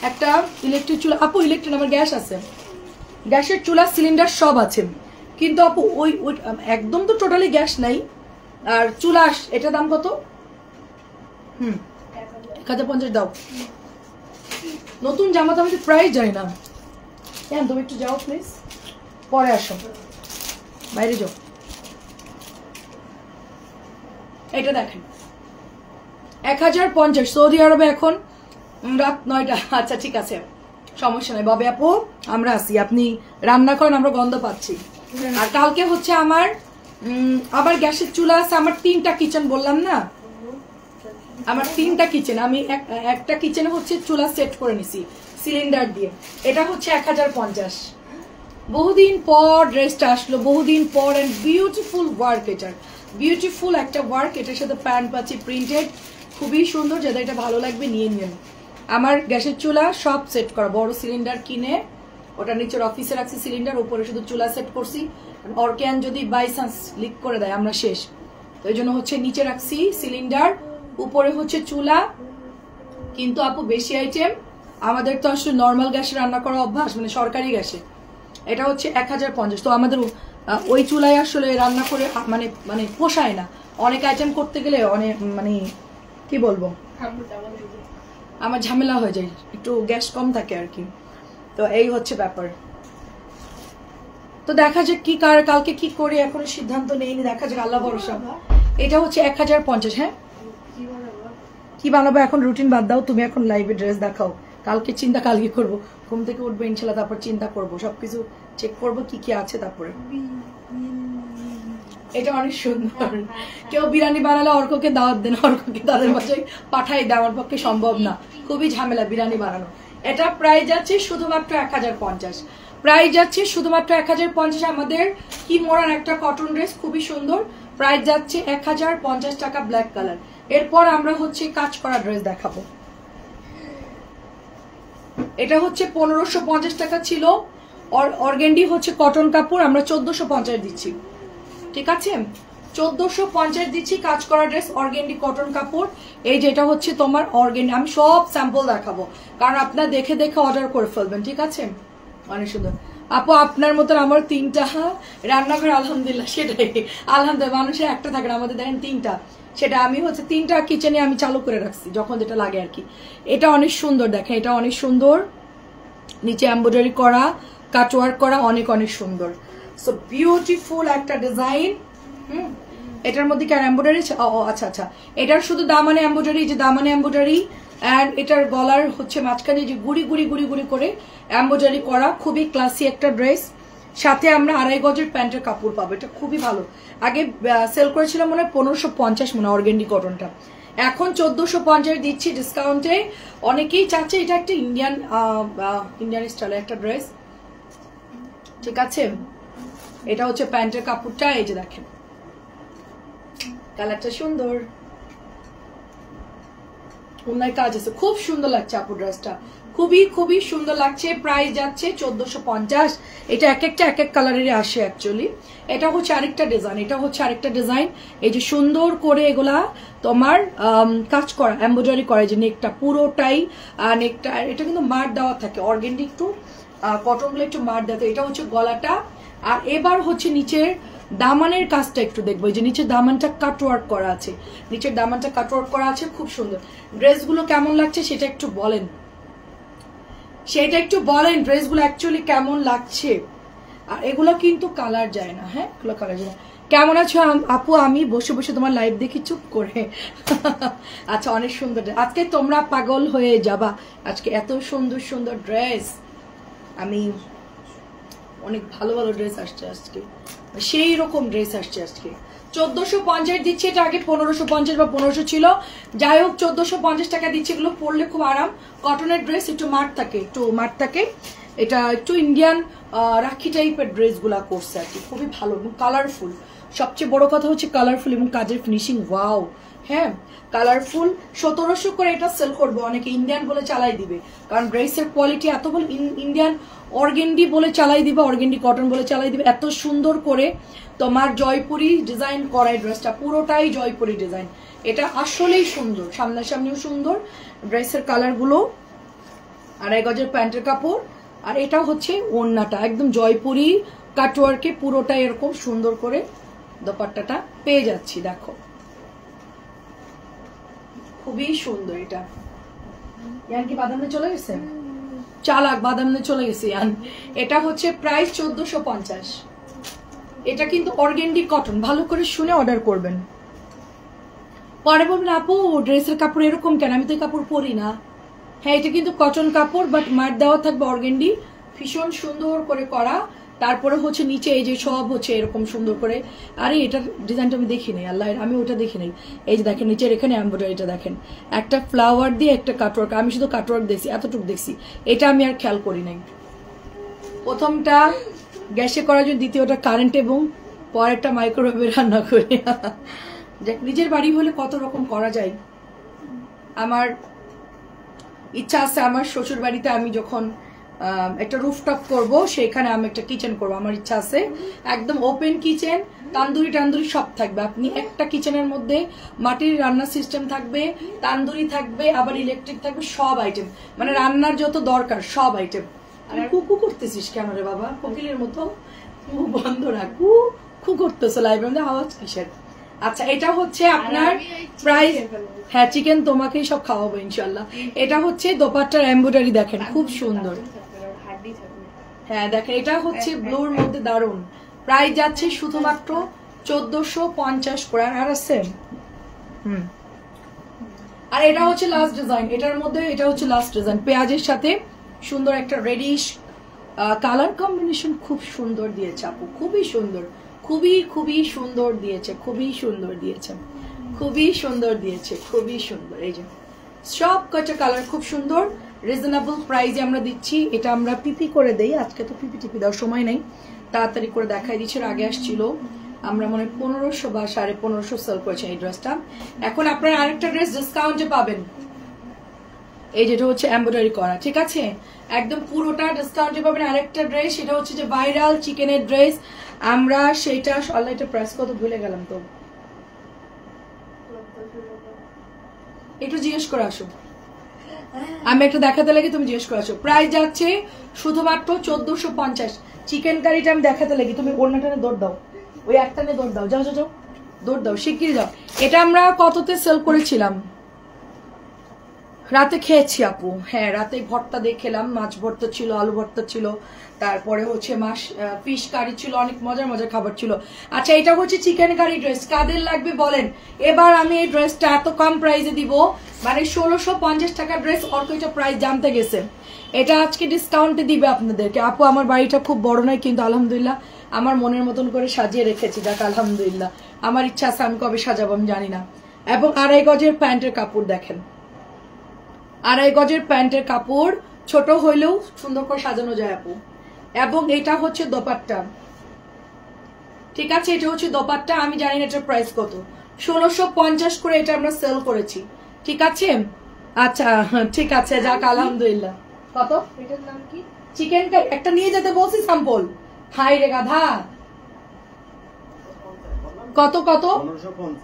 একটা ইলেকট্রিক চুলা, আপু ইলেকট্রিক আমার গ্যাস আছে, গ্যাসের চুলা সিলিন্ডার সব আছে, কিন্তু আপু ওই একদম তো টোটালি গ্যাস নাই, আর চুলা এটা দাম কত? 1050 দাও। নতুন জামা তো আমি প্রাইস জানি না, কেন তুমি একটু যাও প্লিজ, পরে আসো, বাইরে যাও। এটা দেখেন 1050, সৌদি আরবে এখন রাত 9টা। আচ্ছা ঠিক আছে, সমস্যা নাই ববে আপু, আমরা আসি, আপনি রান্না করেন, আমরা গন্ধ পাচ্ছি। আর কালকে হচ্ছে আমার আবার গ্যাসের চুলা আছে, আমার 3টা কিচেন বললাম না, আমার 3টা কিচেন, আমি একটা কিচেনে হচ্ছে চুলা সেট করে নিছি সিলিন্ডার দিয়ে, এটা হচ্ছে 1050। বহুদিন পর ড্রেসটা আসলো, বহুদিন পর, এন্ড বিউটিফুল ওয়ার্ক, এটার বিউটিফুল একটা ওয়ার্ক, এটার সাথে প্যান্ট পাচ্ছি প্রিন্টেড, খুবই সুন্দর, যাদের এটা ভালো লাগবে নিয়ে নিন। আমার গ্যাসের চুলা সব সেট করা, বড় সিলিন্ডার কিনে ওটা নিচের অফিসে রাখছি সিলিন্ডার, উপরে শুধু চুলা সেট করছি, অর্ক্যান যদি বাই চান্স লিক করে দেয় আমরা শেষ, তো এই জন্য হচ্ছে নিচে রাখছি সিলিন্ডার, উপরে হচ্ছে চুলা। কিন্তু আপু বেশি আইটেম আমাদের তো আসলে নর্মাল গ্যাসে রান্না করা অভ্যাস, মানে সরকারি গ্যাসে, এটা হচ্ছে 1050, তো আমাদের ওই চুলায় আসলে রান্না করে মানে মানে পোষায় না, অনেক আইটেম করতে গেলে অনেক মানে কি বলবো, আমার ঝামেলা হয়ে যায়, একটু গ্যাস কম থাকে আর কি, তো এই হচ্ছে ব্যাপার। তো দেখা যাক কি কালকে কি করি, এখনো সিদ্ধান্ত নেইনি, দেখা যাক, আল্লাহ ভরসা। এটা হচ্ছে 1050। হ্যাঁ কি বানাবো এখন, রুটিন বাদ দাও, তুমি এখন লাইভে ড্রেস দেখাও, কালকে চিন্তা কালকে করবো, ঘুম থেকে উঠবো ইনশাল্লাহ, তারপর চিন্তা করবো, সবকিছু চেক করবো কি কি আছে, তারপরে। এটা অনেক সুন্দর, কেউ বিরিয়ানি বানালে অর্ককে দাওয়াত দেন, অর্ককে তাদের বাসায় পাঠাই দেয়, আমার পক্ষে সম্ভব না, খুবই ঝামেলা বিরিয়ানি বানানো। এটা প্রাইস যাচ্ছে শুধুমাত্র 1050, প্রাইস যাচ্ছে শুধুমাত্র 1050। আমাদের কি মোড়ার একটা কটন ড্রেস, খুবই সুন্দর, প্রাইস যাচ্ছে 1050 টাকা, ব্ল্যাক কালার। এরপর আমরা হচ্ছে কাজ করা ড্রেস দেখাবো, এটা হচ্ছে 1550 টাকা ছিল, অর্গেন্ডি হচ্ছে কটন কাপড়, আমরা 1450 দিচ্ছি, ঠিক আছে? 1450 দিচ্ছি, কাজ করা ড্রেস, অর্গেন্ডি কটন কাপড়। এই যেটা হচ্ছে তোমার অর্গেন্ডি, আমি সব স্যাম্পল দেখাবো, কারণ আপনার দেখে দেখে অর্ডার করে ফেলবেন, ঠিক আছে? অনেক সুন্দর আপু, আপনার মতন আমার 3টা রান্নাঘর, আলহামদুলিল্লাহ, সেটাই আলহামদুলিল্লাহ, মানুষের একটা থাকে না, আমাদের দেখেন 3টা, সেটা আমি হচ্ছে 3টা কিচেনে আমি চালু করে রাখছি যখন যেটা লাগে আর কি। এটা অনেক সুন্দর, দেখেন এটা অনেক সুন্দর, নিচে এমব্রয়ডারি করা, কাটওয়ার্ক করা, অনেক অনেক সুন্দর, সো বিউটিফুল একটা ডিজাইন। এটার মধ্যে কি আর এমব্রয়ডারি? ও আচ্ছা আচ্ছা, এটার শুধু দামানে এমব্রয়ডারি, যে দামানে এমব্রয়ডারি, এন্ড এটার গলার হচ্ছে মাঝখানে যে গুড়ি গুড়ি গুড়ি গুড়ি করে এমব্রয়ডারি করা, খুবই ক্লাসি একটা ড্রেস। সাথে আমরা 2.5 গজের প্যান্টের কাপড় পাবো, এটা খুবই ভালো। আগে সেল করেছিলাম মনে হয় 1550 মনে হয় অর্গেন্ডি কটনটা, এখন 1450 দিচ্ছি ডিসকাউন্টে। অনেকেই চাচ্ছে এটা একটা ইন্ডিয়ান স্টাইলের একটা ড্রেস, ঠিক আছে? এটা হচ্ছে প্যান্টের কাপড়টা, এই যে দেখেন কালারটা সুন্দর, ওনার কাজ আছে, খুব সুন্দর লাগছে আপু ড্রেসটা, খুবই খুবই সুন্দর লাগছে। প্রাইস যাচ্ছে 1450। এটা এক এক কালারেরই আসে অ্যাকচুয়ালি। এটা হচ্ছে আরেকটা ডিজাইন, এটা হচ্ছে আরেকটা ডিজাইন। এই যে সুন্দর করে এগুলা তোমার কাজ করা, এমব্রয়ডারি করা, যে নেকটা পুরোটাই নেকটা, এটা কিন্তু মার দেওয়া থাকে, অর্গেন্ডি একটু কটন গুলো একটু মার দেওয়া। এটা হচ্ছে গলাটা। আর এবার হচ্ছে নিচের দামানের কাজটা একটু দেখবো, যে নিচের দামানটা কাটওয়ার্ক করা আছে, নিচের দামানটা কাটওয়ার্ক করা আছে, খুব সুন্দর। ড্রেসগুলো কেমন লাগছে সেটা একটু বলেন, সেটা একটু বলেন ড্রেসগুলো অ্যাকচুয়ালি কেমন লাগছে। আর এগুলো কিন্তু কালার যায় না, হ্যাঁ এগুলো কালার যায় না। কেমন আছো আপু? আমি বসে বসে তোমার লাইভ দেখি চুপ করে। আচ্ছা, অনেক সুন্দর। আজকে তোমরা পাগল হয়ে যাবা, আজকে এত সুন্দর সুন্দর ড্রেস। আমি অনেক ভালো ভালো ড্রেস আসছে আজকে, সেই রকম ড্রেস আসছে আজকে। 1450 দিচ্ছে, এটা আগে 1550 বা 1500 ছিল, যাই হোক 1450 টাকা দিচ্ছে। এগুলো পরলে খুব আরাম, কটনের ড্রেস, একটু মাঠ থাকে, একটু মাঠ থাকে। এটা একটু ইন্ডিয়ান রাখি টাইপের ড্রেস গুলা করছে আর কি, খুবই ভালো এবং কালারফুল। সবচেয়ে বড় কথা হচ্ছে কালারফুল এবং কাজের ফিনিশিং ওয়াও। হ্যাঁ, কালারফুল। 1700 করে এটা সেল করবে, অনেকে ইন্ডিয়ান বলে চালাই দিবে, কারণ ড্রেসের কোয়ালিটি এত ভালো। ইন্ডিয়ান অর্গেন্ডি বলে চালাই দিবে, অর্গেন্ডি কটন বলে চালাই দিবে। এত সুন্দর করে তোমার জয়পুরি ডিজাইন করা ড্রেসটা, পুরোটাই জয়পুরি ডিজাইন। এটা আসলেই সুন্দর, সামনাসামনিও সুন্দর ড্রেসের কালারগুলো। 2.5 গজের প্যান্টের কাপড়। আর এটা হচ্ছে ওড়নাটা, একদম জয়পুরি কাটওয়ার্কে পুরোটা এরকম সুন্দর করে দোপাট্টাটা পেয়ে যাচ্ছি। দেখো খুবই সুন্দর। এটা ইয়ান কি বাদামে চলে গেছে, চালাক বাদামে চলে গেছে ইয়ান। এটা হচ্ছে প্রাইস 1450। এটা কিন্তু অর্গেন্ডি কটন, ভালো করে শুনে অর্ডার করবেন। পরে বলবেন আপু ড্রেসের কাপড় এরকম কেন, আমি তো কাপড় পরি না। হ্যাঁ, এটা কিন্তু কটন কাপড়, বাট মার দেওয়া থাকবে অর্গেন্ডি, ভীষণ সুন্দর করে করা। তারপরে হচ্ছে নিচে এই যে সব হচ্ছে এরকম সুন্দর করে। আরে এটার ডিজাইনটা আমি দেখি নাই, আল্লাহ আমি ওটা দেখি নাই। এই যে দেখেন নিচের এখানে এমব্রয়ডারিটা দেখেন, একটা ফ্লাওয়ার দিয়ে একটা কাটওয়ার্ক। আমি শুধু কাটওয়ার্ক দেখছি, এতটুকু দেখছি, এটা আমি আর খেয়াল করি নাই। প্রথমটা গ্যাসে করার জন্য, দ্বিতীয়টা কারেন্ট, এবং পরেরটা মাইক্রোওয়েভে রান্না করি। নিজের বাড়ি হলে কত রকম করা যায়। আমার ইচ্ছা আছে আমার শ্বশুর বাড়িতে আমি যখন একটা রুফটপ করব, সেখানে আমি একটা কিচেন করব, আমার ইচ্ছা আছে। একদম ওপেন কিচেন, তান্দুরি টান্দুরি সব থাকবে। আপনি একটা কিচেনের মধ্যে মাটির রান্নার সিস্টেম থাকবে, তান্দুরি থাকবে, আবার ইলেকট্রিক থাকবে, সব আইটেম, মানে রান্নার যত দরকার সব আইটেম। আর কুকু করতেছিস কেন রে বাবা, কোকিলের মতো মুখ বন্ধ রাখ, কু করতেছো লাইভের মধ্যে, আওয়াজ কিসের? আচ্ছা, এটা হচ্ছে আপনার প্রাইস। হ্যাঁ, চিকেন তোমাকেই সব খাওয়াবো ইনশাল্লাহ। এটা হচ্ছে দোপাট্টার এমব্রয়ডারি দেখেন, খুব সুন্দর। হ্যাঁ দেখেন, এটা হচ্ছে ব্লুর মধ্যে দারুন। প্রাইস যাচ্ছে শুধুমাত্র 1450 করে। আর আছে আর এটা হচ্ছে লাস্ট ডিজাইন, এটার মধ্যে এটা হচ্ছে লাস্ট ডিজাইন, পেঁয়াজের সাথে সুন্দর একটা রেডিশ কালার কম্বিনেশন, খুব সুন্দর দিয়েছে আপু, খুবই সুন্দর, খুবই খুবই সুন্দর দিয়েছে, খুবই সুন্দর দিয়েছে, খুবই সুন্দর দিয়েছে, খুবই সুন্দর। এই যে সব কয়টা কালার খুব সুন্দর, রিজনেবল প্রাইসে আমরা দিচ্ছি। এটা আমরা পিপি করে দেই, আজকে তো পিপি টিপি দেওয়ার সময় নেই, তাড়াতাড়ি করে দেখাই দিচ্ছি। আগে আসছিল আমরা মনে 1500 বা 1550 সেল করেছি এই ড্রেসটা। এখন আপনারা আরেকটা ড্রেস ডিসকাউন্টে পাবেন, এই যেটা হচ্ছে এমব্রয়ডারি করা, ঠিক আছে, একদম পুরোটা ডিসকাউন্টে পাবেন। আরেকটা ড্রেস, সেটা হচ্ছে যে ভাইরাল চিকেনের ড্রেস, আমরা সেটা আল্লাহ, এটা প্রাইস কত ভুলে গেলাম তো, একটু জিজ্ঞেস করে আসো, আমি একটা দেখাতে লাগি, তুমি জিজ্ঞেস করে আসো। প্রাইস যাচ্ছে শুধুমাত্র 1450। চিকেন কারিটা আমি দেখাতে লাগি, তুমি ওড়নাটানে দৌড় দাও, ওই একটানে দৌড় দাও, যাও যাও যাও দৌড় দাও, শিগগিরি যাও। এটা আমরা কততে সেল করেছিলাম, রাতে খেয়েছি আপু। হ্যাঁ, রাতে ভর্তা দিয়ে খেলাম, মাছ ভর্তা ছিল, আলু ভর্তা ছিল, তারপরে হচ্ছে ফিশ কারি ছিল, অনেক মজার মজার খাবার ছিল। আচ্ছা, এটা হচ্ছে চিকেন কারি ড্রেস, কাদের লাগবে বলেন। এবার আমি এই ড্রেসটা এত কম প্রাইসে দিব, মানে 1650 টাকা ড্রেস, অল্প এটা প্রাইস জানতে গেছে, এটা আজকে ডিসকাউন্টে দিবে আপনাদেরকে। আপু আমার বাড়িটা খুব বড় নয়, কিন্তু আলহামদুলিল্লাহ আমার মনের মতন করে সাজিয়ে রেখেছি, দেখ আলহামদুলিল্লাহ। আমার ইচ্ছা আছে, আমি কবে সাজাবো আমি জানি না। এবং 2.5 গজের প্যান্টের কাপড় দেখেন, 2.5 গজের প্যান্টের কাপড়, ছোট হইলেও সুন্দর করে সাজানো যায় আপু। এবং এটা হচ্ছে দোপাট্টা, ঠিক আছে, এটা হচ্ছে দোপাট্টা। আমি জানি না এটার প্রাইস কত, 1650 করে এটা আমরা সেল করেছি, ঠিক আছে। আচ্ছা ঠিক আছে, যাক আলহামদুলিল্লাহ। কত এটার নাম কি? চিকেন কারি একটা নিয়ে যেতে বলছি স্যাম্পল। হাই রে গাধা, কত কত?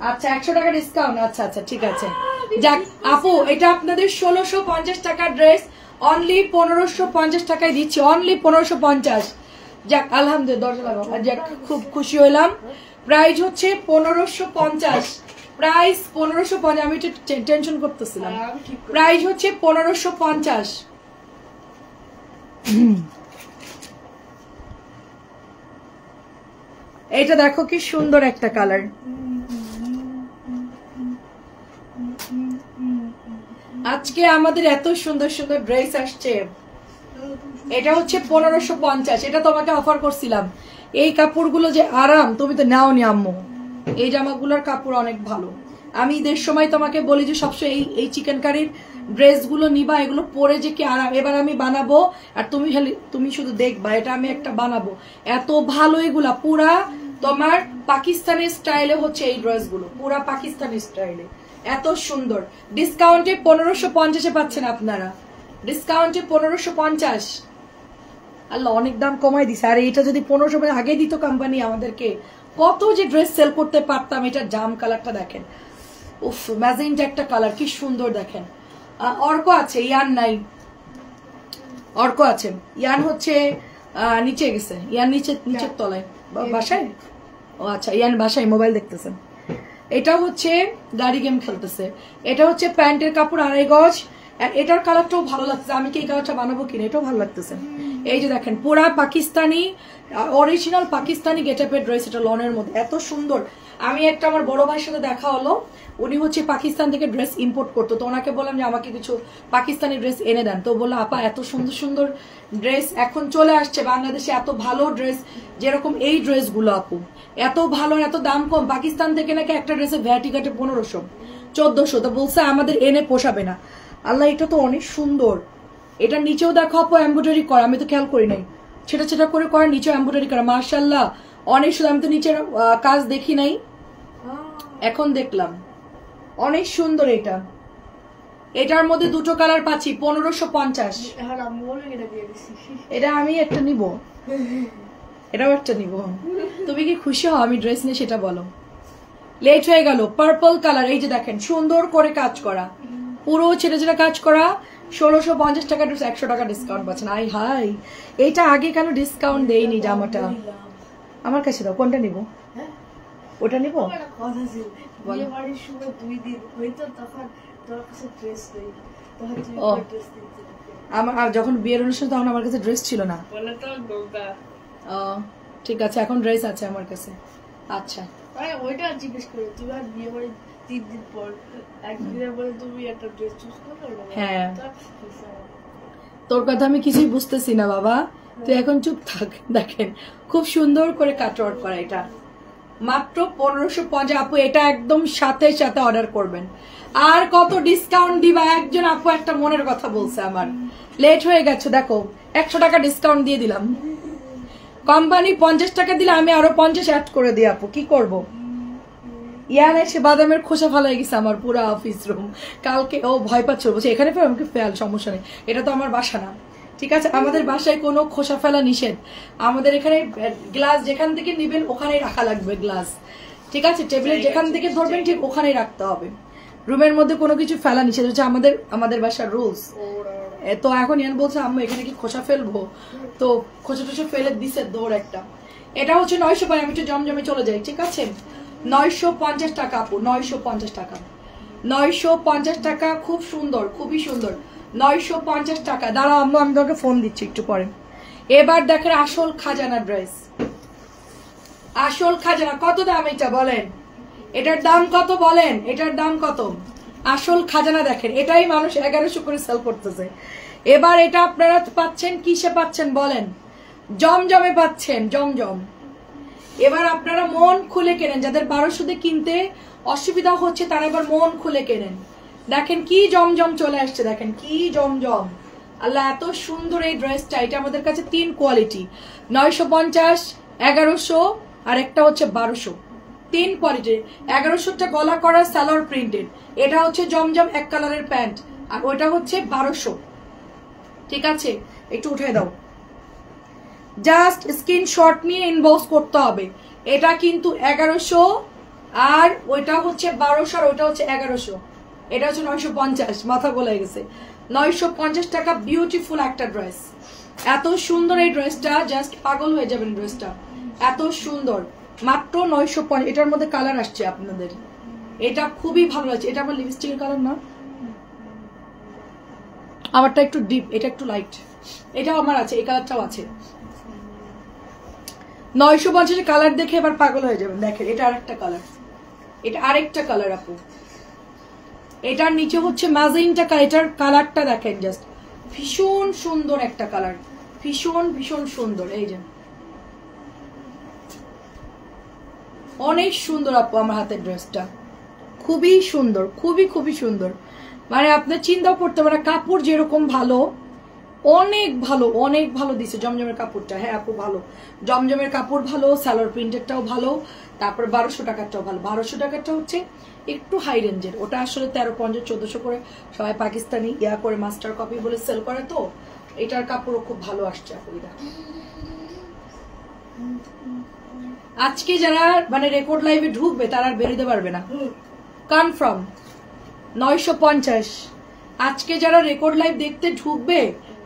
আচ্ছা 100 টাকা ডিসকাউন্ট। আচ্ছা আচ্ছা ঠিক আছে, যাক আপু এটা আপনাদের 1650 টাকা ড্রেস অনলি 1550 টাকায় দিচ্ছি, অনলি 1550। যাক আলহামদুলিল্লাহ, দরজা লাগাও। যাক খুব খুশি হইলাম। প্রাইস হচ্ছে 1550, প্রাইস 1550। আমি একটু টেনশন করতেছিলাম। প্রাইস হচ্ছে 1550। এইটা দেখো কি সুন্দর একটা কালার। আজকে আমাদের এত সুন্দর সুন্দর ড্রেস আসছে। এটা হচ্ছে 1550, এটা তোমাকে অফার করছিলাম। এই কাপড়গুলো যে আরাম, তুমি তো নাওনি আম্মু। এই জামাগুলোর কাপড় অনেক ভালো। আমি ঈদের সময় তোমাকে বলি যে সবসময় এই চিকেন কারির ড্রেসগুলো নিবা, এগুলো পরে যে কি আরাম। এবার আমি বানাবো আর তুমি শুধু দেখবা, এটা আমি একটা বানাবো, এত ভালো এগুলা। পুরা তোমার পাকিস্তানি স্টাইলে হচ্ছে এই ড্রেসগুলো, পুরা পাকিস্তানি স্টাইলে, এত সুন্দর। ডিসকাউন্টে 1550-এ পাচ্ছেন আপনারা, ডিসকাউন্টে 1550। আল্লাহ অনেক দাম কমাই দিছে। আর এটা যদি 1500 আগে দিত কোম্পানি আমাদেরকে, কত যে ড্রেস সেল করতে পারতাম। এটা জাম কালারটা দেখেন, উফ ম্যাজেন্টা একটা কালার, কি সুন্দর দেখেন। অর্ক আছে, ইয়ান নাই। অর্ক আছে, ইয়ান হচ্ছে নিচে গেছে, ইয়ান নিচের তলায় বাসায়। ও আচ্ছা, ইয়ান বাসায় মোবাইল দেখতেছেন। এটা হচ্ছে গাড়ি গেম খেলতেছে। এটা হচ্ছে প্যান্টের কাপড় 2.5 গজ। এটার কালারটাও ভালো লাগছে। আমি কি এই কালারটা বানাবো কিনা, এটাও ভালো লাগতেছে। এই যে দেখেন পুরা পাকিস্তানি, অরিজিনাল পাকিস্তানি গেটআপের ড্রেস, এটা লনের মধ্যে এত সুন্দর। আমি একটা আমার বড় ভাইয়ের সাথে দেখা হলো, উনি হচ্ছে পাকিস্তান থেকে ড্রেস ইম্পোর্ট করতো। তো ওনাকে বললাম যে আমাকে কিছু পাকিস্তানি ড্রেস এনে দেন। তো বললো আপা এত সুন্দর সুন্দর ড্রেস এখন চলে আসছে বাংলাদেশে, এত ভালো ড্রেস, যেরকম এই ড্রেসগুলো আপু এত ভালো, এত দাম কম। পাকিস্তান থেকে নাকি একটা ড্রেসে ভ্যাটি কাটে 1500 1400। তো বলছে আমাদের এনে পোষাবে না। আল্লাহ এটা তো অনেক সুন্দর। এটা নিচেও দেখো আপু এমব্রয়ডারি করা, আমি তো খেয়াল করি নাই। ছেটা ছেটা করে করা, নিচেও এমব্রয়ডারি করা, মাশাআল্লাহ অনেক সুন্দর। আমি তো নিচের কাজ দেখি নাই, এখন দেখলাম, অনেক সুন্দর। এটা এটার মধ্যে দুটো কালার পাচ্ছি 1550। এটা আমি একটা নিব, এটাও একটা নিব। তুমি কি খুশি হও আমি ড্রেস নিয়ে, সেটা বলো। লেট হয়ে গেল। পার্পল কালার, এই যে দেখেন সুন্দর করে কাজ করা, পুরো ছেড়ে ছেড়ে কাজ করা। 1650 টাকা ড্রেস, 100 টাকা ডিসকাউন্ট পাচ্ছেন। আই হাই, এইটা আগে কেন ডিসকাউন্ট দেয়নি জামাটা? আমার কাছে দাও, কোনটা নিব? ওটা নিব। আমার যখন বিয়ের অনুষ্ঠান তখন আমার কাছে ড্রেস ছিল না। ঠিক আছে, এখন ড্রেস আছে আমার কাছে। আচ্ছা ওইটা জিজ্ঞেস করে তুমি আর বিয়ে বাড়ি 3 দিন পর একদিনের পরে তুমি একটা ড্রেস চুজ করো। হ্যাঁ, তোর কথা আমি কিছুই বুঝতেছি না বাবা, তুই এখন চুপ থাক। দেখেন খুব সুন্দর করে কাটওয়ার্ক করা, এটা মাত্র 1550। আপু এটা একদম সাথে সাথে অর্ডার করবেন। আর কত ডিসকাউন্ট দিবা? একজন আপু একটা মনের কথা বলছে আমার, লেট হয়ে গেছে। দেখো 100 টাকা ডিসকাউন্ট দিয়ে দিলাম। কোম্পানি 50 টাকা দিলে আমি আরো 50 অ্যাড করে দিই আপু, কি করব? ইয়ান এসে বাদামের খোসা ফালাই গেছে আমার পুরো অফিস রুম কালকে। ও ভয় পাচ্ছে, বলছে এখানে ফেল, আমাকে ফেল, সমস্যা নেই, এটা তো আমার বাসা না। ঠিক আছে, আমাদের বাসায় কোনো খোসা ফেলা নিষেধ। আমাদের এখানে গ্লাস যেখান থেকে নিবেন ওখানেই রাখা লাগবে গ্লাস। ঠিক আছে, টেবিলে যেখান থেকে ধরবেন ঠিক ওখানেই রাখতে হবে। রুমের মধ্যে কোনো কিছু ফেলা নিষেধ হচ্ছে আমাদের বাসার রুলস। তো এখন ইয়ান বলছে আম্মু এখানে কি খোসা ফেলবো? তো খোসা টোসা ফেলে দিছে দৌড় একটা। এটা হচ্ছে 950। আমি একটু জমজমে চলে যাই। ঠিক আছে, 950 টাকা আপু, 950 টাকা, 950 টাকা। খুব সুন্দর, খুবই সুন্দর, 950 টাকা। দাঁড়াও আম্মু, আমি তোমাকে ফোন দিচ্ছি একটু পরে। এবার দেখেন আসল খাজানা ড্রেস, আসল খাজানা। কত দাম এটা বলেন? এটার দাম কত বলেন? এটার দাম কত? আসল খাজানা দেখেন, এটাই মানুষ 1100 করে সেল করতেছে। এবার এটা আপনারা পাচ্ছেন কিসে পাচ্ছেন বলেন? জমজমে পাচ্ছেন, জমজম। এবার আপনারা মন খুলে কেনেন, যাদের 1200 দিয়ে কিনতে অসুবিধা হচ্ছে তারা এবার মন খুলে কেনেন। দেখেন কি জমজম চলে আসছে, দেখেন কি জমজম। আল্লাহ এত সুন্দর এই ড্রেসটা। এটা আমাদের কাছে 3 কোয়ালিটি, 950, 1100 আর একটা হচ্ছে 1200। 3 কোয়ালিটি। 1100টা গলা করা সালোয়ার প্রিন্টেড, এটা হচ্ছে জমজম এক কালারের প্যান্ট, আর ওইটা হচ্ছে 1200। ঠিক আছে, একটু উঠে দাও, জাস্ট স্ক্রিনশট নিয়ে ইনবক্স করতে হবে। এটা কিন্তু 1100, আর ওইটা হচ্ছে 1200, আর ওইটা হচ্ছে 1100। এটা হচ্ছে 950, মাথা গলে গেছে। 950 টাকা বিউটিফুল একটা ড্রেস। এত সুন্দর এই ড্রেসটা, জাস্ট পাগল হয়ে যাবেন ড্রেসটা, এত সুন্দর। মাত্র 950। এটার মধ্যে কালার আসছে আপনাদের, এটা খুবই ভালো লাগছে। এটা আমার লিপস্টিকের কালার না, আমারটা একটু ডিপ, এটা একটু লাইট। এটাও আমার আছে, এই কালারটাও আছে। 950 কালার দেখে এবার পাগল হয়ে যাবেন। দেখেন এটা আরেকটা কালার, এটা আরেকটা কালার আপু। এটার নিচে হচ্ছে ম্যাজেন্টা কালার। এটার কালারটা দেখেন, জাস্ট ভীষণ সুন্দর একটা কালার, ভীষণ ভীষণ সুন্দর। এই যে অনেক সুন্দর আপু আমার হাতের ড্রেসটা, খুবই সুন্দর, খুবই খুবই সুন্দর। মানে আপনি চিন্তাও করতে পারেন, কাপড় যেরকম ভালো, অনেক ভালো, অনেক ভালো দিছে জমজমের কাপড়টা। হ্যাঁ আপু ভালো, জমজমের কাপড় ভালো, সালোয়ার প্রিন্টেরটাও ভালো, তারপর 1200 টাকারটাও ভালো। 1200 টাকারটা হচ্ছে একটু হাই রেঞ্জের, ওটা আসলে 1350 1400 করে সবাই পাকিস্তানি ইয়া করে মাস্টার কপি বলে সেল করে, তো এটার কাপড়ও খুব ভালো আসছে আপু। আজকে যারা মানে রেকর্ড লাইভে ঢুকবে তারা আর বেরোতে পারবে না, কনফার্ম। 950 আজকে যারা রেকর্ড লাইভ দেখতে ঢুকবে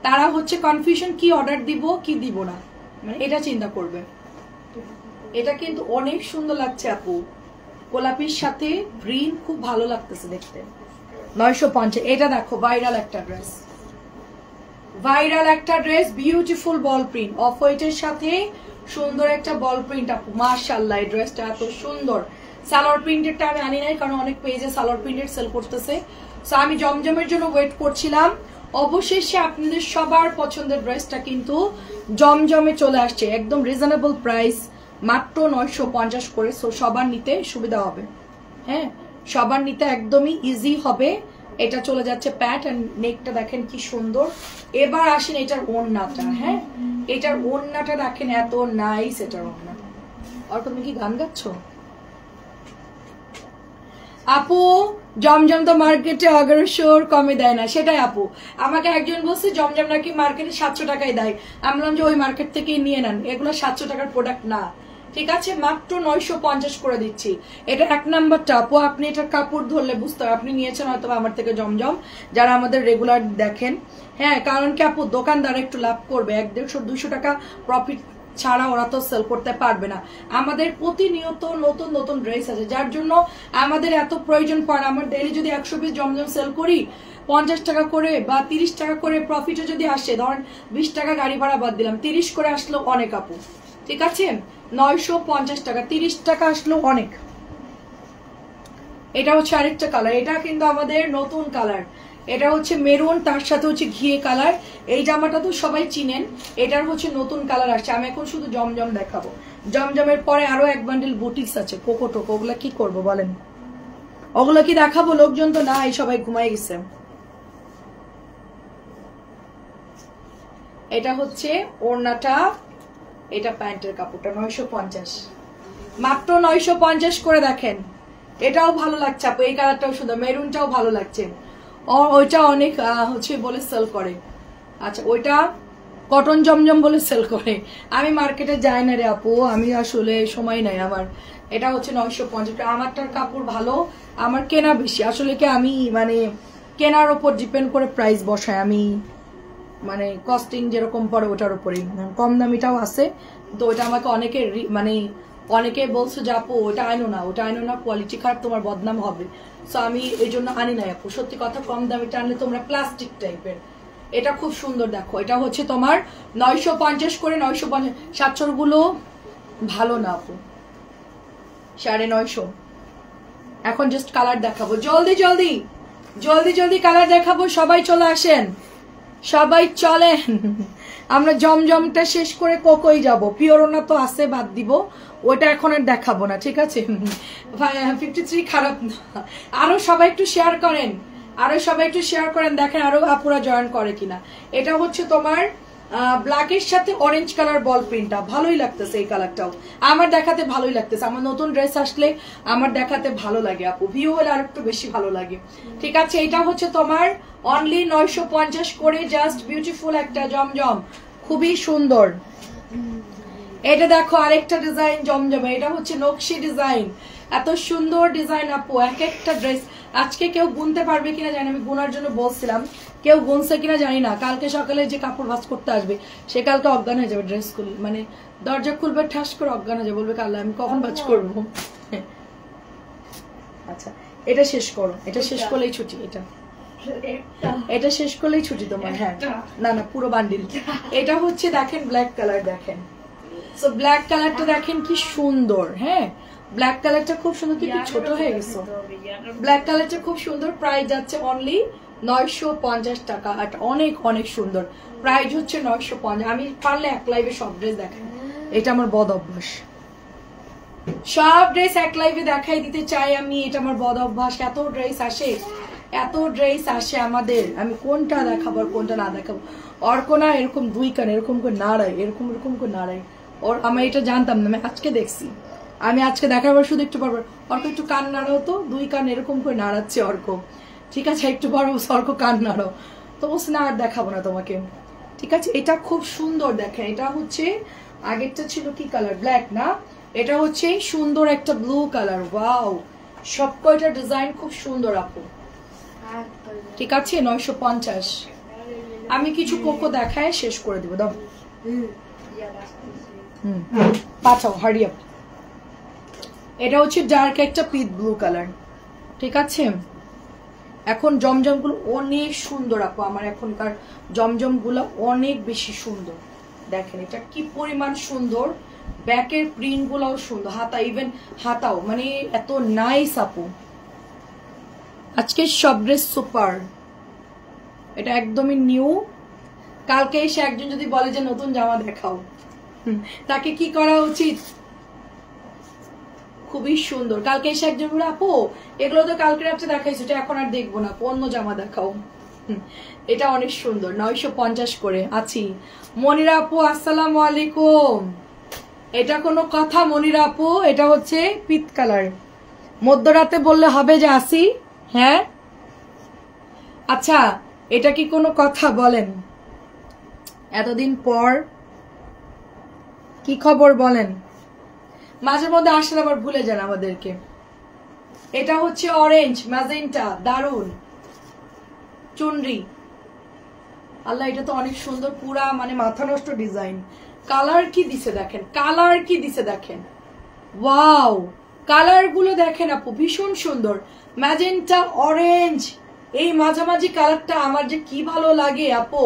তারা হচ্ছে কনফিউশন, কি অর্ডার দিব কি দিব না, মানে এটা চিন্তা করবে। এটা কিন্তু অনেক সুন্দর লাগছে আপু, গোলাপির সাথে গ্রিন, খুব ভালো লাগতেছে দেখতে। 950। এটা দেখো ভাইরাল একটা ড্রেস, ভাইরাল একটা dress, beautiful ball print, of হোয়াইটের সাথে সুন্দর একটা বল প্রিন্ট আপু। মাশাআল্লাহ এই ড্রেসটা এত সুন্দর। সালোয়ার প্রিন্টেডটা আমি আনি নাই, কারণ অনেক পেজে সালোয়ার প্রিন্টেড সেল করতেছে। সো আমি জমজমের জন্য ওয়েট করছিলাম। অবশেষে আপনাদের সবার পছন্দের ড্রেসটা কিন্তু জমজমে চলে আসছে, একদম রিজনেবল প্রাইস, মাত্র 950 করে। সো সবার নিতে সুবিধা হবে, হ্যাঁ সবার নিতে একদমই ইজি হবে। এটা চলে যাচ্ছে প্যাট, এন্ড নেকটা দেখেন কি সুন্দর। এবার আসেন এটার ওড়নাটা। হ্যাঁ এটার ওড়নাটা দেখেন, এত নাইস এটার ওড়না। আর তুমি কি গান গাচ্ছ আপু? জমজম তো মার্কেটে 1100 কমে দেয় না। সেটাই আপু, আমাকে একজন বলছে জমজম নাকি মার্কেটে 700 টাকায় দেয়। আমি বললাম যে ওই মার্কেট থেকে নিয়ে নেন, এগুলো 700 টাকার প্রোডাক্ট না। ঠিক আছে, মাত্র 950 করে দিচ্ছি। এটা 1 নাম্বারটা আপু। আপনি এটার কাপড় ধরলে বুঝতে হবে, আপনি নিয়েছেন হয়তো আমার থেকে জমজম, যারা আমাদের রেগুলার দেখেন। হ্যাঁ কারণ কি আপু, দোকানদার একটু লাভ করবে, 100-150-200 টাকা প্রফিট ছাড়া ওরা তো সেল করতে পারবে না। আমাদের প্রতিনিয়ত নতুন নতুন ড্রেস আছে, যার জন্য আমাদের এত প্রয়োজন পড়ে। আমার ডেইলি যদি 100 পিস জমজম সেল করি, 50 টাকা করে বা 30 টাকা করে প্রফিটও যদি আসে, ধরেন 20 টাকা গাড়ি ভাড়া বাদ দিলাম, 30 করে আসলো অনেক আপু। ঠিক আছে, 950 টাকা, 30 টাকা আসলো অনেক। এটা হচ্ছে আরেকটা কালার, এটা কিন্তু আমাদের নতুন কালার। এটা হচ্ছে মেরুন, তার সাথে হচ্ছে ঘিয়ে কালার। এই জামাটা তো সবাই চিনেন, এটার হচ্ছে নতুন কালার আসছে। আমি এখন শুধু জমজম দেখাবো, জমজমের পরে আরো এক বান্ডিল বুটিক্স আছে, কোকো টোকো। ওগুলা কি করবো বলেন, ওগুলো কি দেখাবো? লোকজন তো নাই, সবাই ঘুমাই গেছে। এটা হচ্ছে ওড়নাটা, এটা প্যান্টের কাপড়টা। 950, মাত্র 950 করে। দেখেন এটাও ভালো লাগছে আপু, এই কালারটাও সুন্দর, মেরুনটাও ভালো লাগছে। ওইটা অনেক হচ্ছে বলে সেল করে। আচ্ছা ওইটা কটন জমজম বলে সেল করে। আমি মার্কেটে যাই না রে আপু, আমি আসলে সময় নাই আমার। এটা হচ্ছে 950। আমারটার কাপড় ভালো, আমার কেনা বেশি। আসলে কি আমি মানে কেনার ওপর ডিপেন্ড করে প্রাইস বসাই আমি, মানে কস্টিং যেরকম পড়ে ওটার উপরেই। কম দামিটাও আছে, তো ওইটা আমাকে অনেকে মানে অনেকে বলছো যে আপু ওটা আনো না, ওটা আনো না, কোয়ালিটি খারাপ, তোমার বদনাম হবে। সো আমি এই জন্য আনি না আপু। সত্যি কথা, কম দামিটা আনলে তোমরা প্লাস্টিক টাইপের। এটা খুব সুন্দর, দেখো এটা হচ্ছে তোমার 950 করে। 950, 700 গুলো ভালো না আপু, 950। এখন জাস্ট কালার দেখাবো, জলদি জলদি জলদি জলদি কালার দেখাবো। সবাই চলে আসেন, সবাই চলেন। আমরা জমজমটা শেষ করে কোকোই যাব। পিওরোনা তো আছে, বাদ দিব, ওটা এখন আর দেখাবো না। ঠিক আছে, 53 খারাপ না। আরো সবাই একটু শেয়ার করেন, আরো সবাই একটু শেয়ার করেন, দেখেন আরো আপুরা জয়েন করে কিনা। এটা হচ্ছে তোমার ব্ল্যাকের সাথে অরেঞ্জ কালার বল প্রিন্টটা ভালোই লাগতেছে। এই কালারটাও আমার দেখাতে ভালোই লাগতেছে। আমার নতুন ড্রেস আসলে আমার দেখাতে ভালো লাগে আপু, ভিউ হলে আর একটু বেশি ভালো লাগে। ঠিক আছে, এটা হচ্ছে তোমার অনলি 950 করে, জাস্ট বিউটিফুল একটা জমজম, খুবই সুন্দর। এটা দেখো আরেকটা ডিজাইন জমজমে, এটা হচ্ছে নকশি ডিজাইন, এত সুন্দর ডিজাইন আপু। এক একটা ড্রেস আজকে কেউ গুনতে পারবে কিনা জানি, আমি গুনার জন্য বলছিলাম, কেউ গুনছে কিনা জানি না। কালকে সকালে যে কাপড় ভাঁজ করতে আসবে সে কালকে অজ্ঞান হয়ে যাবে, ড্রেস খুল মানে দরজা খুলবে ঠাস করে অজ্ঞান হয়ে যাবে, বলবে কাল আমি কখন ভাঁজ করবো। আচ্ছা এটা শেষ করো, এটা শেষ করলেই ছুটি, এটা শেষ করলেই ছুটি তোমার। হ্যাঁ না না পুরো বান্ডিল। এটা হচ্ছে দেখেন ব্ল্যাক কালার, দেখেন সো ব্ল্যাক কালারটা দেখেন কি সুন্দর। হ্যাঁ ব্ল্যাক কালারটা খুব সুন্দর, কি ছোট হয়ে গেছে। ব্ল্যাক কালারটা খুব সুন্দর, প্রাইস যাচ্ছে অনলি 950 টাকা। আর অনেক অনেক সুন্দর, প্রাইস হচ্ছে 950। আমি পারলে এক লাইভে সব ড্রেস দেখাই, এটা আমার বদ অভ্যাস, সব ড্রেস এক লাইভে দেখাই দিতে চাই আমি, এটা আমার বদ অভ্যাস। এত ড্রেস আসে, এত ড্রেস আসে আমাদের, আমি কোনটা দেখাবো আর কোনটা না দেখাবো। অর্কনা এরকম দুই কান এরকম করে নাড়াই, এরকম এরকম করে নাড়াই। ওর আমি এটা জানতাম না, আমি আজকে দেখছি, আমি আজকে দেখার পর শুধু একটু পারবো অর্ক একটু কান নাড়াও তো, দুই কান এরকম করে নাড়াচ্ছে অর্ক। ঠিক আছে একটু বড় অর্ক কান নাড়াও তো, বলছে না আর দেখাবো না তোমাকে। ঠিক আছে এটা খুব সুন্দর, দেখেন এটা হচ্ছে আগেরটা ছিল কি কালার, ব্ল্যাক না, এটা হচ্ছে সুন্দর একটা ব্লু কালার। ওয়াও সব কয়টা ডিজাইন খুব সুন্দর আপু। ঠিক আছে 950। আমি কিছু কোকো দেখায় শেষ করে দিব, দাও পাঠাও হারি আপ। এটা হচ্ছে ডার্ক একটা পিচ ব্লু কালার। ঠিক আছে এখন জমজম গুলো অনেক সুন্দর আপু, আমার এখনকার জমজম গুলো অনেক বেশি সুন্দর। দেখেন এটা কি পরিমাণ সুন্দর, ব্যাকের প্রিন্ট গুলাও সুন্দর, হাতা ইভেন হাতাও মানে এত নাইস আপু। আজকে সব ড্রেস সুপার, এটা একদমই নিউ। কালকে এসে একজন যদি বলে যে নতুন জামা দেখাও, তাকে কি করা উচিত? খুবই সুন্দর। কালকে এসে একজন বলে আপু এগুলো তো কালকে রাত্রে দেখাইছো, এটা এখন আর দেখবো না, অন্য জামা দেখাও। এটা অনেক সুন্দর, 950 করে। আছি মনিরা আপু আসসালামু আলাইকুম। এটা কোনো কথা মনিরা আপু? এটা হচ্ছে পিত কালার, মধ্যরাতে বললে হবে যে আসি? হ্যাঁ আচ্ছা এটা কি কোনো কথা বলেন? এতদিন পর কি খবর বলেন? মাঝে মধ্যে আসলে আবার ভুলে যান আমাদেরকে। এটা হচ্ছে অরেঞ্জ ম্যাজেন্টা, দারুন চুনরি। আল্লাহ এটা তো অনেক সুন্দর, পুরা মানে মাথা নষ্ট ডিজাইন। কালার কি দিছে দেখেন, কালার কি দিছে দেখেন, ওয়াও কালার গুলো দেখেন আপু ভীষণ সুন্দর। ম্যাজেন্টা অরেঞ্জ, এই মাঝামাঝি কালারটা আমার যে কি ভালো লাগে আপু,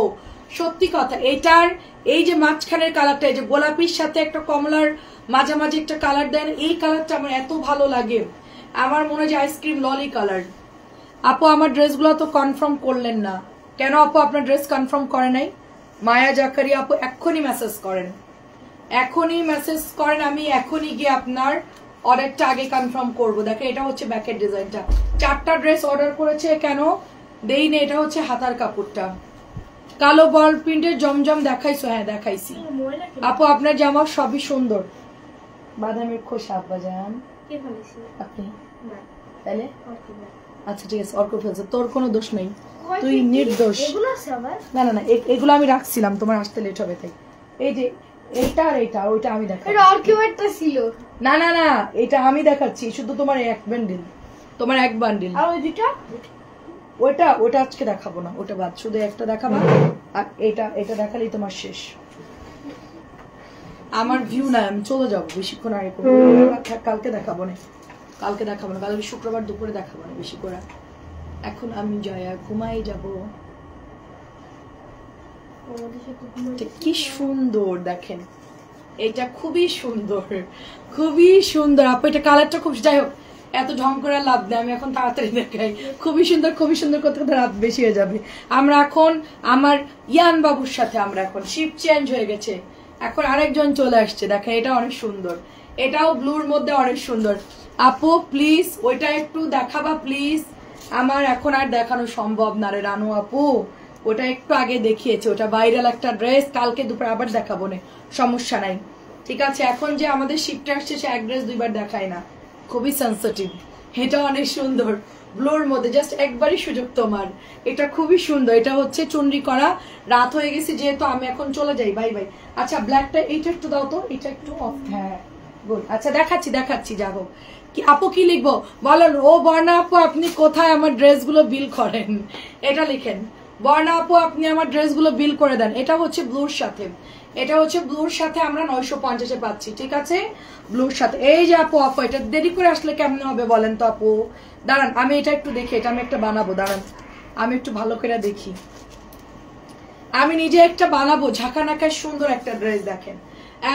সত্যি কথা। এটার এই যে মাঝখানের কালারটা, এই যে গোলাপির সাথে একটা কমলার মাঝামাঝি একটা কালার দেন, এই কালারটা আমার এত ভালো লাগে। আমার মনে হয় আইসক্রিম ললি কালার। আপু আমার ড্রেসগুলো তো কনফার্ম করলেন না কেন? আপু আপনার ড্রেস কনফার্ম করে নাই? মায়া জাকারি আপু এখনই মেসেজ করেন, এখনই মেসেজ করেন, আমি এখনই গিয়ে আপনার অর্ডারটা আগে কনফার্ম করবো। দেখেন এটা হচ্ছে ব্যাকের ডিজাইনটা, 4টা ড্রেস অর্ডার করেছে কেন দেই না। এটা হচ্ছে হাতার কাপড়টা, কালো বল প্রিন্টের জমজম দেখাইছো? হ্যাঁ দেখাইছি আপু, আপনার জামা সবই সুন্দর। বাদামের খোসা আব্বা জান আপনি তাহলে আচ্ছা ঠিক আছে, অর্ক ফেলছে, তোর কোনো দোষ নেই, তুই নির্দোষ। না না না এগুলো আমি রাখছিলাম, তোমার আসতে লেট হবে তাই। এই যে এইটা আর এইটা, ওইটা আমি দেখাচ্ছি। না না না এটা আমি দেখাচ্ছি, শুধু তোমার এক বান্ডিল, তোমার এক বান্ডিল। আর ওই দুইটা ওইটা ওটা আজকে দেখাবো না, ওটা বাদ, শুধু একটা দেখাবা। আর এটা দেখালেই তোমার শেষ। আমার ভিউ নাই, আমি চলে যাবো বেশিক্ষণ আগে করবো। কালকে দেখাবো না, কালকে দেখাবো না, কালকে শুক্রবার দুপুরে দেখাবো না বেশি করে। এখন আমি জয়া ঘুমাই যাব। কি সুন্দর দেখেন, এটা খুবই সুন্দর, খুবই সুন্দর আপু। এটা কালারটা খুব, যাই হোক এত ঢং করে লাভ নেই, আমি এখন তাড়াতাড়ি দেখাই। খুবই সুন্দর, খুবই সুন্দর করতে করতে রাত বেশি হয়ে যাবে। আমরা এখন আমার ইয়ান বাবুর সাথে আমরা এখন শিফট চেঞ্জ হয়ে গেছে, এখন আরেকজন চলে আসছে। দেখেন এটা অনেক সুন্দর, এটাও ব্লুর মধ্যে অনেক সুন্দর। আপু প্লিজ ওইটা একটু দেখাবা প্লিজ, আমার এখন আর দেখানো সম্ভব না রে রানু আপু, ওটা একটু আগে দেখিয়েছে, ওটা ভাইরাল একটা ড্রেস, কালকে দুপুরে আবার দেখাবো না, সমস্যা নাই। ঠিক আছে, এখন যে আমাদের শিফটে আসছে সে এক ড্রেস দুইবার দেখায় না, খুবই সেন্সিটিভ। এটা অনেক সুন্দর, ব্লুর মধ্যে, জাস্ট একবারই সুযোগ তোমার। এটা খুবই সুন্দর, এটা হচ্ছে চুনরি করা। রাত হয়ে গেছে যেহেতু, আমি এখন চলে যাই, বাই বাই। আচ্ছা ব্ল্যাকটা এইটা একটু দাও তো, এটা একটু অফ, হ্যাঁ গুড। আচ্ছা দেখাচ্ছি যা হোক। কি আপু কি লিখবো বলেন? ও বর্ণা আপু আপনি কোথায় আমার ড্রেসগুলো বিল করেন, এটা লিখেন। বর্ণা আপু আপনি আমার ড্রেসগুলো বিল করে দেন। এটা হচ্ছে ব্লুর সাথে, এটা হচ্ছে ব্লুর সাথে আমরা 950-এ পাচ্ছি। ঠিক আছে, ব্লুর সাথে। এই যে আপু আপু এটা দেরি করে আসলে কেমন হবে বলেন তো আপু? দাঁড়ান আমি এটা একটু দেখি, এটা আমি একটা বানাবো, দাঁড়ান আমি একটু ভালো করে দেখি। আমি নিজে একটা বানাবো, ঝাঁকানাকায় সুন্দর একটা ড্রেস, দেখেন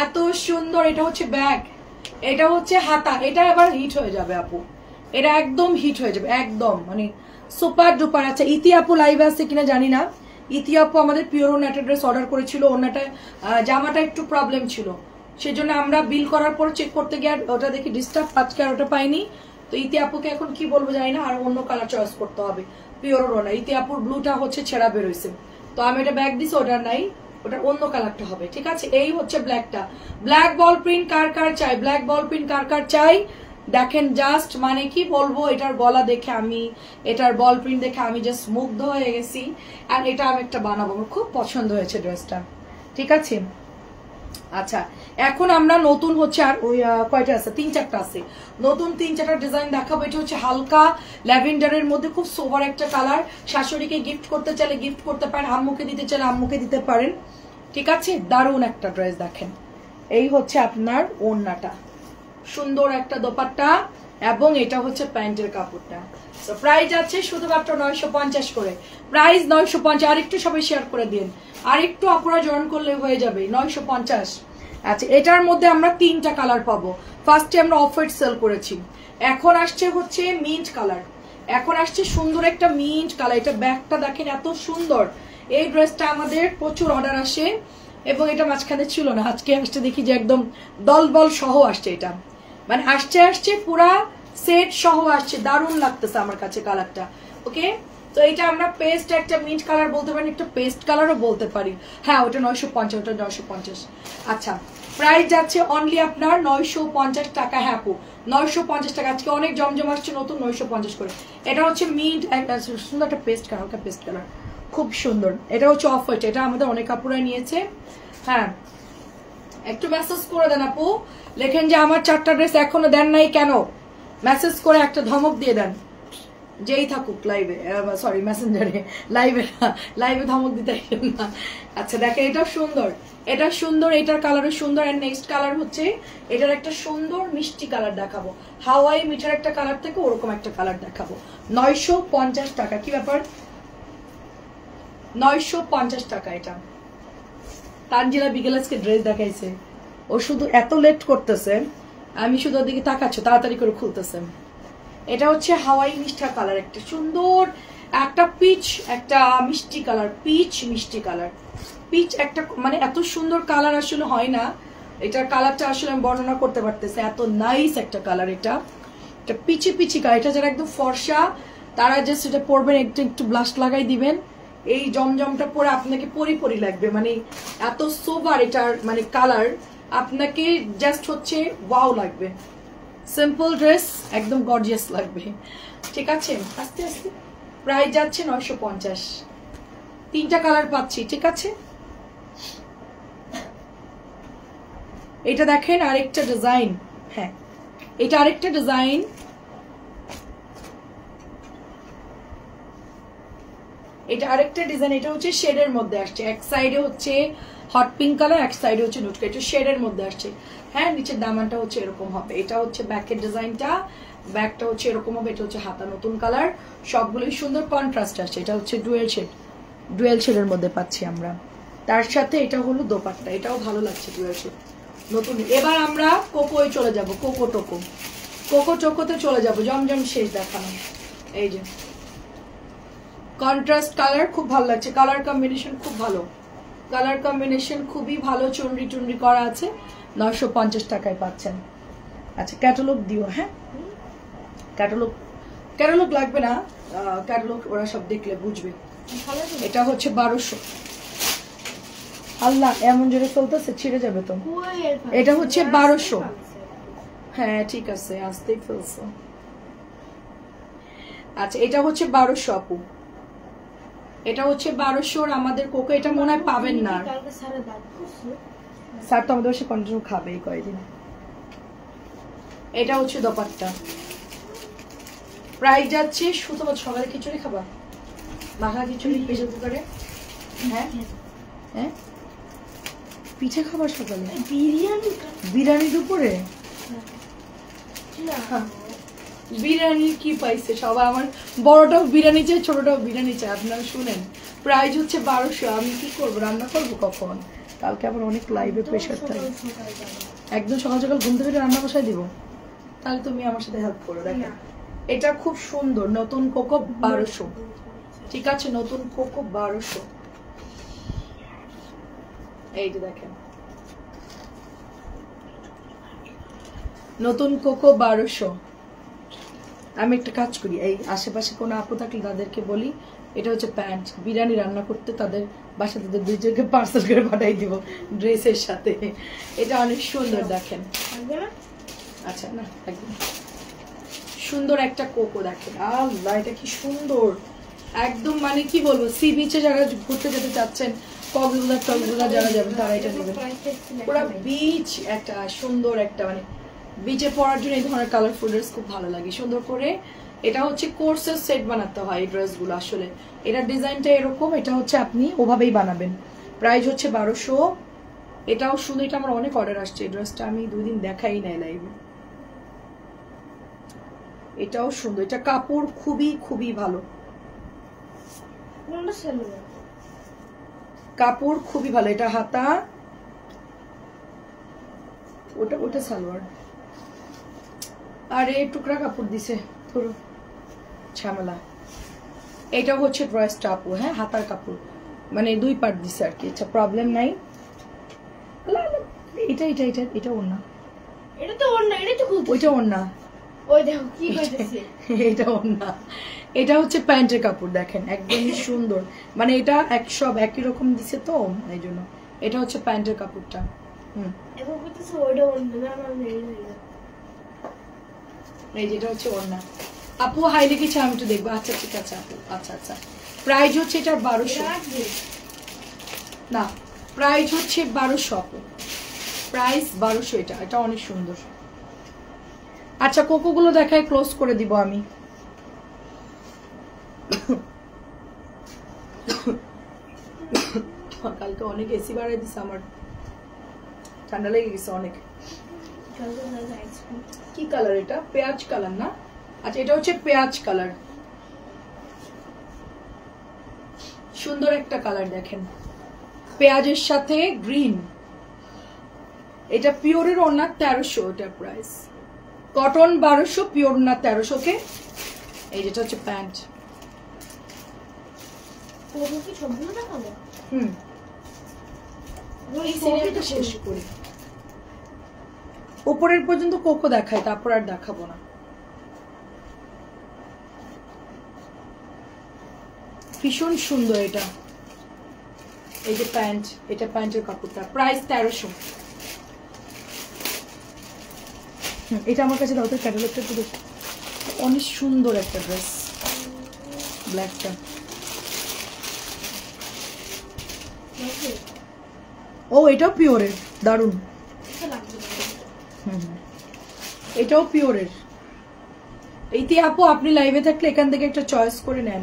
এত সুন্দর। এটা হচ্ছে ব্যাগ, এটা হচ্ছে হাতা, এটা এবার হিট হয়ে যাবে আপু, এটা একদম হিট হয়ে যাবে, একদম মানে সুপার ডুপার। আচ্ছা ইতি আপু লাইভে আছে কিনা জানি না। ইতি আপু আমাদের পিওর ওনাটা ড্রেস অর্ডার করেছিল, ওনাটা জামাটা একটু প্রবলেম ছিল, সেজন্য আমরা বিল করার পর চেক করতে গিয়ে ওটা দেখি ডিস্টার্ব, আজকে আর ওটা পাইনি। তো ইতি আপুকে এখন কি বলবো জানি না, আর অন্য কালার চয়েস করতে হবে। পিওর ওনা ইতি আপুর ব্লুটা হচ্ছে ছেঁড়া বেরোইছে, তো আমি এটা ব্যাগ দিছি, ওটার নাই, ওটার অন্য কালারটা হবে। ঠিক আছে, এই হচ্ছে ব্ল্যাকটা। ব্ল্যাক বল প্রিন্ট কার কার চাই, ব্ল্যাক বল প্রিন্ট কার কার চাই দেখেন। জাস্ট মানে কি বলবো, এটার গলা দেখে আমি, এটার বল প্রিন্ট দেখে আমি জাস্ট মুগ্ধ হয়ে গেছি। আর এটা আমি একটা বানাবো, আমার খুব পছন্দ হয়েছে ড্রেসটা। ঠিক আছে, আচ্ছা এখন আমরা নতুন হচ্ছে আর ওই কয়টা আছে, 3-4টা আছে, নতুন 3-4টা ডিজাইন দেখাবো। এটা হচ্ছে হালকা ল্যাভেন্ডারের মধ্যে, খুব সোভার একটা কালার। শাশুড়িকে গিফট করতে চাইলে গিফট করতে পারেন, আম্মুকে দিতে চাইলে আম্মুকে দিতে পারেন। ঠিক আছে, দারুণ একটা ড্রেস দেখেন। এই হচ্ছে আপনার ওড়নাটা, সুন্দর একটা দোপাট্টা, এবং এটা হচ্ছে প্যান্টের কাপড়টা। তো প্রাইস আছে শুধুমাত্র 950 করে, প্রাইস 950। আরেকটু সবাই শেয়ার করে দিন, আরেকটু আপুরা জয়েন করলে হয়ে যাবে 950। আচ্ছা এটার মধ্যে আমরা 3টা কালার পাবো। ফার্স্টে আমরা অফ হোয়াইট সেল করেছি, এখন আসছে হচ্ছে মিন্ট কালার, এখন আসছে সুন্দর একটা মিন্ট কালার। এটা ব্যাগটা দেখেন এত সুন্দর। এই ড্রেসটা আমাদের প্রচুর অর্ডার আসে, এবং এটা মাঝখানে ছিল না, আজকে আসছে দেখি যে একদম দলবল সহ আসছে। এটা মানে আসছে পুরা সেট সহ আসছে, দারুণ লাগতেছে আমার কাছে কালারটা। ওকে, তো এটা আমরা পেস্ট একটা মিন্ট কালার বলতে পারি, একটা পেস্ট কালারও বলতে পারি। হ্যাঁ ওটা 950, ওটা 950। আচ্ছা প্রাইস যাচ্ছে অনলি আপনার 950 টাকা। হ্যাঁ আপু 950 টাকা, আজকে অনেক জমজম আসছে নতুন, 950 করে। এটা হচ্ছে মিন্ট, সুন্দর একটা পেস্ট কালার, হালকা পেস্ট কালার, খুব সুন্দর। এটা হচ্ছে অফ হোয়াইট, এটা আমাদের অনেক আপুরা নিয়েছে। হ্যাঁ একটু মেসেজ করে দেন আপু, লেখেন যে আমার 4টা ড্রেস এখনো দেন নাই কেন, মেসেজ করে একটা ধমক দিয়ে দেন, যেই থাকুক লাইভে, সরি মেসেঞ্জারে, লাইভে ধমক দিতে না। আচ্ছা দেখেন এটা সুন্দর, এটা সুন্দর, এটার কালারও সুন্দর। এন্ড নেক্সট কালার হচ্ছে এটার একটা সুন্দর মিষ্টি কালার দেখাবো, হাওয়াই মিঠার একটা কালার থেকে ওরকম একটা কালার দেখাবো। 950 টাকা, কি ব্যাপার 950 টাকা। এটা তানজিলা বিকেল আজকে ড্রেস দেখাইছে, ও শুধু এত লেট করতেছে, আমি শুধু ওদিকে তাকাচ্ছ, তাড়াতাড়ি করে খুলতেছে। এটা হচ্ছে হাওয়াই মিষ্টি কালার, একটা সুন্দর একটা পিচ, একটা মিষ্টি কালার, পিচ মিষ্টি কালার, পিচ একটা মানে এত সুন্দর কালার আসলে হয় না। এটার কালারটা আসলে আমি বর্ণনা করতে পারতেছি, এত নাইস একটা কালার। এটা পিচি পিচি কালার, এটা যারা একদম ফর্সা তারা জাস্ট এটা পরবেন, একটু একটু ব্লাশ লাগাই দিবেন, এই জমজমটা পরে আপনাকে পরি লাগবে, মানে এত সোবার এটার মানে কালার, আপনাকে জাস্ট হচ্ছে ওয়াও লাগবে। সিম্পল ড্রেস একদম গর্জিয়াস লাগবে। ঠিক আছে, আস্তে আস্তে প্রাইস যাচ্ছে 950, 3টা কালার পাচ্ছি। ঠিক আছে, এটা দেখেন আরেকটা ডিজাইন। হ্যাঁ এটা আরেকটা ডিজাইন, এটা আরেকটা ডিজাইন। এটা হচ্ছে শেডের মধ্যে আসছে, এক সাইডে হচ্ছে হট পিঙ্ক কালার, এক সাইডে হচ্ছে নুটকা, এটা শেডের মধ্যে আসছে। হ্যাঁ নিচের দামানটা হচ্ছে এরকম হবে। এটা হচ্ছে ব্যাকের ডিজাইনটা, ব্যাকটা হচ্ছে এরকম হবে। এটা হচ্ছে হাতা, নতুন কালার, সবগুলোই সুন্দর কন্ট্রাস্ট আসছে। এটা হচ্ছে ডুয়েল শেডের মধ্যে পাচ্ছি আমরা। তার সাথে এটা হলো দোপাট্টা, এটাও ভালো লাগছে ডুয়েল শেড নতুন। এবার আমরা কোকোয় চলে যাব, কোকো টোকোতে চলে যাব, জমজম শেষ দেখানো। এই যে কন্ট্রাস্ট কালার, খুব ভালো লাগছে, কালার কম্বিনেশন খুব ভালো, কালার কম্বিনেশন খুবই ভালো, চুনরি করা আছে। 950 টাকায় পাচ্ছেন। আচ্ছা ক্যাটালগ দিও। হ্যাঁ ক্যাটালগ লাগবে না, ক্যাটালগ ওরা সব দেখলে বুঝবে। এটা হচ্ছে 1200। আল্লাহ এমন জোরে চলতেছে, ছিঁড়ে যাবে তো। এটা হচ্ছে 1200। হ্যাঁ ঠিক আছে, আসতেই ফেলছো। আচ্ছা এটা হচ্ছে 1200 আপু, এটা হচ্ছে 1200। আমাদের কোকো এটা মনে হয় পাবেন না, স্যার তো আমাদের বাসায় কন্টিনিউ খাবে এই কয়েকদিন। এটা হচ্ছে দোপাট্টা, প্রাইস যাচ্ছে শুধু। সকালে খিচুড়ি খাবা, মাখা খিচুড়ি প্রেসার কুকারে? হ্যাঁ হ্যাঁ, পিঠে খাবার সকালে? বিরিয়ানি দুপুরে? বিরিয়ানি কি পাইছে সবাই, আমার বড়টাও বিরিয়ানি চাই, ছোটটাও বিরিয়ানি চাই। আপনারা শুনেন, প্রাইস হচ্ছে 1200। আমি কি করবো, রান্না করবো কখন? কালকে আবার অনেক লাইভে প্রেশার থাকে। একদম সকাল সকাল ঘুম থেকে রান্না বসাই দিব? তাহলে তুমি আমার সাথে হেল্প করো। দেখো এটা খুব সুন্দর, নতুন কোকো 1200। ঠিক আছে, নতুন কোকো 1200। এই যে দেখেন নতুন কোকো 1200। আমি একটা কাজ করি, এই আশেপাশে কোনো আপু থাকলে তাদেরকে বলি এটা হচ্ছে প্যান্ট, বিরিয়ানি রান্না করতে তাদের বাসা তাদের দুইজনকে পার্সেল করে পাঠাই দিব ড্রেসের সাথে। এটা অনেক সুন্দর দেখেন। আচ্ছা না একদম সুন্দর একটা কোকো দেখেন। আল্লাহ এটা কি সুন্দর, একদম মানে কি বলবো, সি বিচে যারা ঘুরতে যেতে চাচ্ছেন, কক্সবাজার যারা যাবেন তারা এটা নেবেন। পুরো বিচ একটা সুন্দর একটা, মানে বিচে পরার জন্য এই ধরনের কালারফুল ড্রেস খুব ভালো লাগে। সুন্দর করে এটা হচ্ছে কোর্সের সেট বানাতে হয় এই ড্রেসগুলো আসলে। এটা ডিজাইনটা এরকম, এটা হচ্ছে আপনি ওভাবেই বানাবেন। প্রাইস হচ্ছে 1200। এটাও সুন্দর, এটা আমার অনেক অর্ডার আসছে। এই ড্রেসটা আমি 2 দিন দেখাই নাই লাইভে। এটাও সুন্দর, এটা কাপড় খুবই খুবই ভালো, কাপড় খুবই ভালো। এটা হাতা, ওটা ওটা সালোয়ার। আর এই টুকরা কাপড় দিছে ধরো ঝামেলা। এটা হচ্ছে ড্রেসটা আপু, হ্যাঁ হাতার কাপড়, মানে 2 পার্ট দিছে আর কি। আচ্ছা প্রবলেম নাই। এটা এটা এটা এটা ওড়না, এটা তো ওড়না, এটা তো খুব ওইটা ওড়না, ওই দেখো কি কইতেছে, এটা ওড়না। এটা হচ্ছে প্যান্টের কাপড় দেখেন, একদমই সুন্দর। মানে এটা সব একই রকম দিছে তো এই জন্য। এটা হচ্ছে প্যান্টের কাপড়টা। এখন কইতেছে ওইটা ওড়না না, না এই যেটা হচ্ছে ওড়না। আপু হাই লিখেছে, আমি একটু দেখবো। আচ্ছা ঠিক আছে আপু, আচ্ছা আচ্ছা। প্রাইস হচ্ছে এটা 1200 না, প্রাইস হচ্ছে 1200 আপু, প্রাইস 1200। এটা এটা অনেক সুন্দর। আচ্ছা কোকোগুলো দেখায় ক্লোজ করে দিব আমি। কালকে অনেক এসি বাড়াই দিছে, আমার ঠান্ডা লেগে গেছে অনেক। কি কালার এটা? পেঁয়াজ কালার না? আচ্ছা এটা হচ্ছে পেঁয়াজ কালার, সুন্দর একটা কালার দেখেন, পেঁয়াজের সাথে গ্রিন। এটা পিওরের ওড়না 1300, এটা প্রাইস। কটন 1200, পিওর ওড়না 1300 কে। এই যেটা হচ্ছে প্যান্ট। শেষ করি, উপরের পর্যন্ত কোকো দেখায়, তারপর আর দেখাবো না। ভীষণ সুন্দর এটা। এই যে প্যান্ট, এটা প্যান্টের কাপড়টা, প্রাইস 1300। এটা আমার কাছে দাও তো, ক্যাটালগটা একটু দেখি। অনেক সুন্দর একটা ড্রেস, ব্ল্যাকটা। ও এটাও পিওরের, দারুন। এটাও পিওরের। এইতে আপু আপনি লাইভে থাকলে এখান থেকে একটা চয়েস করে নেন।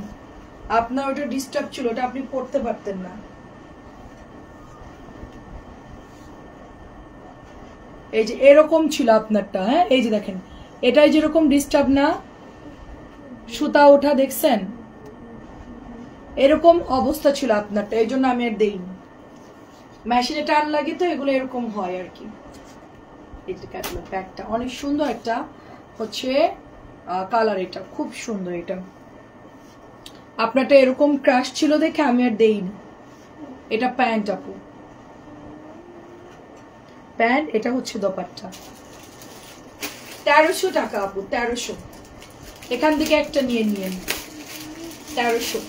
আপনার ওটা ডিস্টার্ব ছিল, ওটা আপনি পড়তে পারতেন না। এই যে এরকম ছিল আপনারটা, হ্যাঁ এই যে দেখেন, এটাই যেরকম ডিস্টার্ব না, সুতা ওঠা দেখছেন, এরকম অবস্থা ছিল আপনারটা, এই জন্য আমি আর দেইনি। মেশিনে টান লাগে তো এগুলো এরকম হয় আর কি। এটা ক্যাটালগ ব্যাগটা অনেক সুন্দর একটা হচ্ছে কালার, এটা খুব সুন্দর। এটা আপনারটা এরকম ক্রাশ ছিল দেখে আমি আর দেইনি। এটা প্যান্ট আপু, প্যান্ট। এটা হচ্ছে দোপাট্টা, 1300 টাকা আপু, 1300। এখান থেকে একটা নিয়ে নিয়েন, 1300।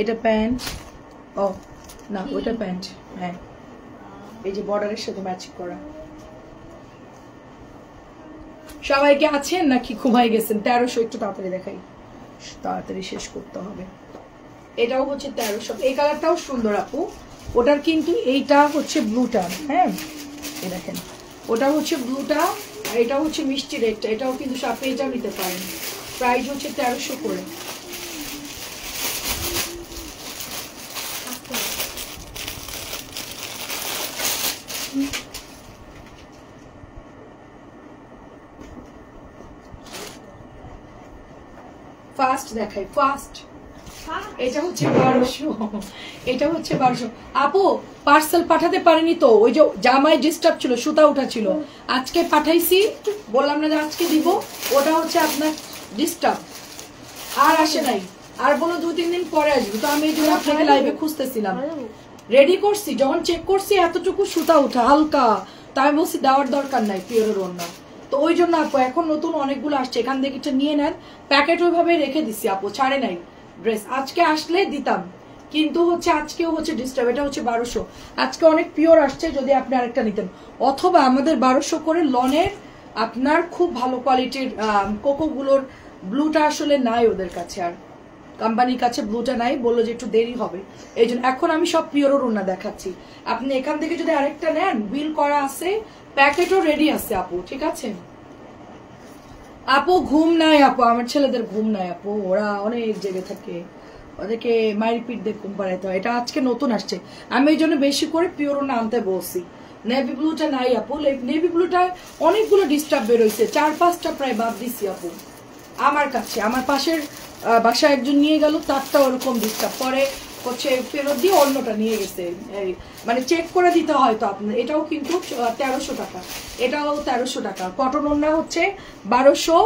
এটা প্যান্ট, ও না ওটা প্যান্ট, হ্যাঁ এই যে বর্ডারের সাথে ম্যাচ করা। সবাইকে আছেন নাকি ঘুমাই গেছেন? 1300 একটু তাড়াতাড়ি দেখাই, তাড়াতাড়ি শেষ করতে হবে। এটাও হচ্ছে 1300। এই কালারটাও সুন্দর আপু, ওটার কিন্তু এইটা হচ্ছে ব্লুটা, হ্যাঁ এই দেখেন ওটা হচ্ছে ব্লুটা, আর এটা হচ্ছে মিষ্টি রেডটা, এটাও কিন্তু সাপে এটাও নিতে পারেন। প্রাইস হচ্ছে 1300 করে। ফাস্ট দেখাই, ফাস্ট। এটা হচ্ছে 1200, এটা হচ্ছে 1200। আপু পার্সেল পাঠাতে পারেনি তো, ওই যে জামাই ডিস্টার্ব ছিল, সুতা উঠা ছিল, আজকে পাঠাইছি, বললাম না যে আজকে দিব, ওটা হচ্ছে আপনার ডিস্টার্ব, আর আসে নাই, আর বলো 2-3 দিন পরে আসবে। তো আমি এই জন্য আপনাকে লাইভে খুঁজতেছিলাম, রেডি করছি, যখন চেক করছি এতটুকু সুতা উঠা হালকা, তাই বলছি দেওয়ার দরকার নাই পিওরের অন্য। তো ওই জন্য আপু এখন নতুন অনেকগুলো আসছে, এখান থেকে এটা নিয়ে নেন, প্যাকেট ওইভাবে রেখে দিছি আপু, ছাড়ে নাই ড্রেস, আজকে আসলে দিতাম, কিন্তু হচ্ছে আজকেও হচ্ছে ডিস্টার্ব। এটা হচ্ছে 1200, আজকে অনেক পিওর আসছে, যদি আপনি আরেকটা নিতেন, অথবা আমাদের 1200 করে লনের আপনার খুব ভালো কোয়ালিটির কোকোগুলোর ব্লুটা আসলে নাই ওদের কাছে, আর কোম্পানির কাছে ব্লুটা নাই, বললো যে একটু দেরি হবে, এই জন্য এখন আমি সব পিওরের ওড়না দেখাচ্ছি। আপনি এখান থেকে যদি আরেকটা নেন, বিল করা আছে, প্যাকেটও রেডি আছে আপু, ঠিক আছে। আপু ঘুম নাই আপু, আমার ছেলেদের ঘুম নাই আপু, ওরা অনেক জেগে থাকে, ওদেরকে মাইরিপিট দিয়ে ঘুম পাড়াইতে হয়। এটা আজকে নতুন আসছে, আমি এই জন্য বেশি করে পিওর ওড়না আনতে বলছি। নেভি ব্লুটা নাই আপু, নেভি ব্লুটা অনেকগুলো ডিস্টার্ব বেরোইছে, 4-5টা প্রায় বাদ দিছি আপু আমার কাছে। আমার পাশের বাসায় একজন নিয়ে গেল, তারটা ওরকম ডিস্টার্ব, পরে হচ্ছে ফেরত দিয়ে অন্যটা নিয়ে গেছে, মানে চেক করে দিতে হয় তো আপনার। এটাও কিন্তু 1300 টাকা, এটাও 1300 টাকা। কটন ওড়না হচ্ছে 1200,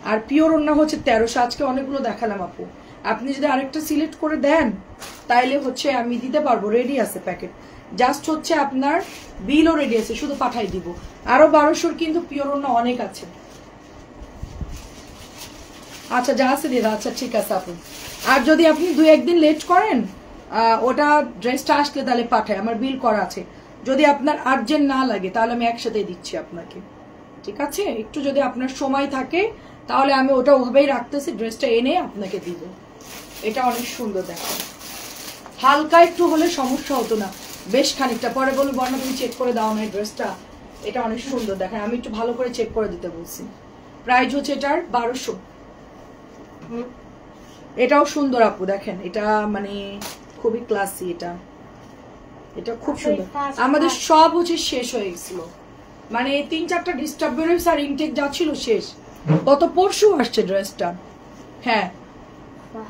আর পিওর ওড়না হচ্ছে 1300। আজকে অনেকগুলো দেখালাম আপু, আপনি যদি আরেকটা সিলেক্ট করে দেন তাইলে হচ্ছে আমি দিতে পারবো, রেডি আছে প্যাকেট, জাস্ট হচ্ছে আপনার বিলও রেডি আছে, শুধু পাঠাই দিব। আরো 1200 কিন্তু পিওর ওড়না অনেক আছে। আচ্ছা যা আছে দিয়ে, আচ্ছা ঠিক আছে আপু। আর যদি আপনি 2-1 দিন লেট করেন, ওটা ড্রেসটা আসলে তাহলে পাঠায়, আমার বিল করা আছে। যদি আপনার আর্জেন্ট না লাগে তাহলে আমি একসাথে দিচ্ছি আপনাকে, ঠিক আছে। একটু যদি আপনার সময় থাকে তাহলে আমি ওটা ওভাবেই রাখতেছি, ড্রেসটা এনে আপনাকে দিব। এটা অনেক সুন্দর, দেখেন হালকা একটু হলে সমস্যা হতো না, বেশ খানিকটা। পরে বলবো বর্ণা তুমি চেক করে দাও না এই ড্রেসটা, এটা অনেক সুন্দর, দেখেন আমি একটু ভালো করে চেক করে দিতে বলছি। প্রাইস হচ্ছে এটার 1200। এটাও সুন্দর আপু, দেখেন এটা মানে খুবই ক্লাসি, এটা খুব সুন্দর। আমাদের সব হচ্ছে শেষ হয়ে গেছিল, মানে 3-4টা ডিস্টার্ব বেরোইছে, আর ইনটেক যা ছিল শেষ, গত পরশু আসছে ড্রেসটা। হ্যাঁ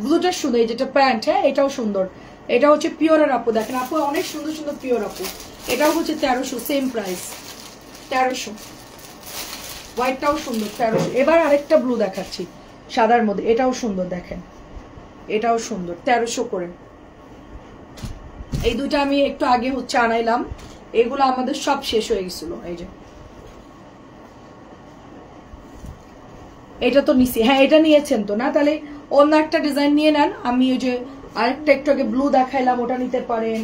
ব্লুটা সুন্দর, এই যেটা প্যান্ট, হ্যাঁ এটাও সুন্দর, এটা হচ্ছে পিওরের আপু, দেখেন আপু অনেক সুন্দর সুন্দর পিওর আপু। এটাও হচ্ছে 1300, সেম প্রাইস 1300। হোয়াইটটাও সুন্দর 1300। এবার আরেকটা ব্লু দেখাচ্ছি সাদার মধ্যে, এটাও সুন্দর, দেখেন এটাও সুন্দর 1300 করে। এই দুইটা আমি একটু আগে হচ্ছে আনাইলাম, এগুলো আমাদের সব শেষ হয়ে গেছিল। এই যে এটা তো নিছি, হ্যাঁ এটা নিয়েছেন তো না, তাহলে অন্য একটা ডিজাইন নিয়ে নেন। আমি ওই যে আরেকটা একটু আগে ব্লু দেখাইলাম, ওটা নিতে পারেন।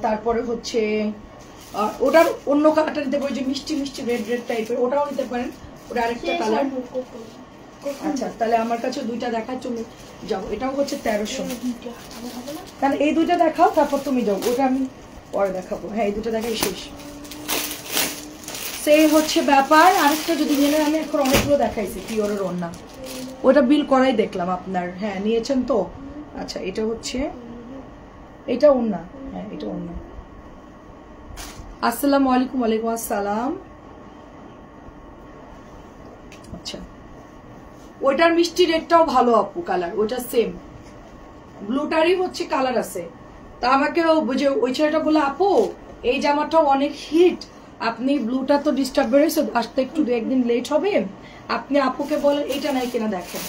তারপরে হচ্ছে ওটার অন্য কালারটা নিতে পারেন, যে মিষ্টি মিষ্টি রেড রেড টাইপের, ওটাও নিতে পারেন, ওটা আরেকটা কালার। আচ্ছা তাহলে আমার কাছে দুইটা দেখায়, তুমি যাও। এটাও হচ্ছে 1300, তাহলে এই দুইটা দেখাও, তারপর তুমি যাও, ওটা আমি পরে দেখাবো। হ্যাঁ এই দুটো দেখাই শেষ, সেই হচ্ছে ব্যাপার। আরেকটা যদি নিয়ে, আমি এখন অনেকগুলো দেখাইছি পিওরের ওড়না, ওটা বিল করাই দেখলাম আপনার। হ্যাঁ নিয়েছেন তো, আচ্ছা এটা হচ্ছে, এটা ওড়না, হ্যাঁ এটা ওড়না। আসসালামু আলাইকুম। ওয়ালাইকুম আসসালাম। আচ্ছা ওইটার মিষ্টি রেডটাও ভালো আপু, কালার ওইটা সেম, ব্লুটারই হচ্ছে কালার আছে। তা আমাকে ওই ছেলেটা বলে, আপু এই জামাটাও অনেক হিট, আপনি ব্লুটা তো ডিস্টার্ব বেরোয়েছে, আসতে একটু 2-1 দিন লেট হবে, আপনি আপুকে বলেন এটা নাই কিনা দেখেন।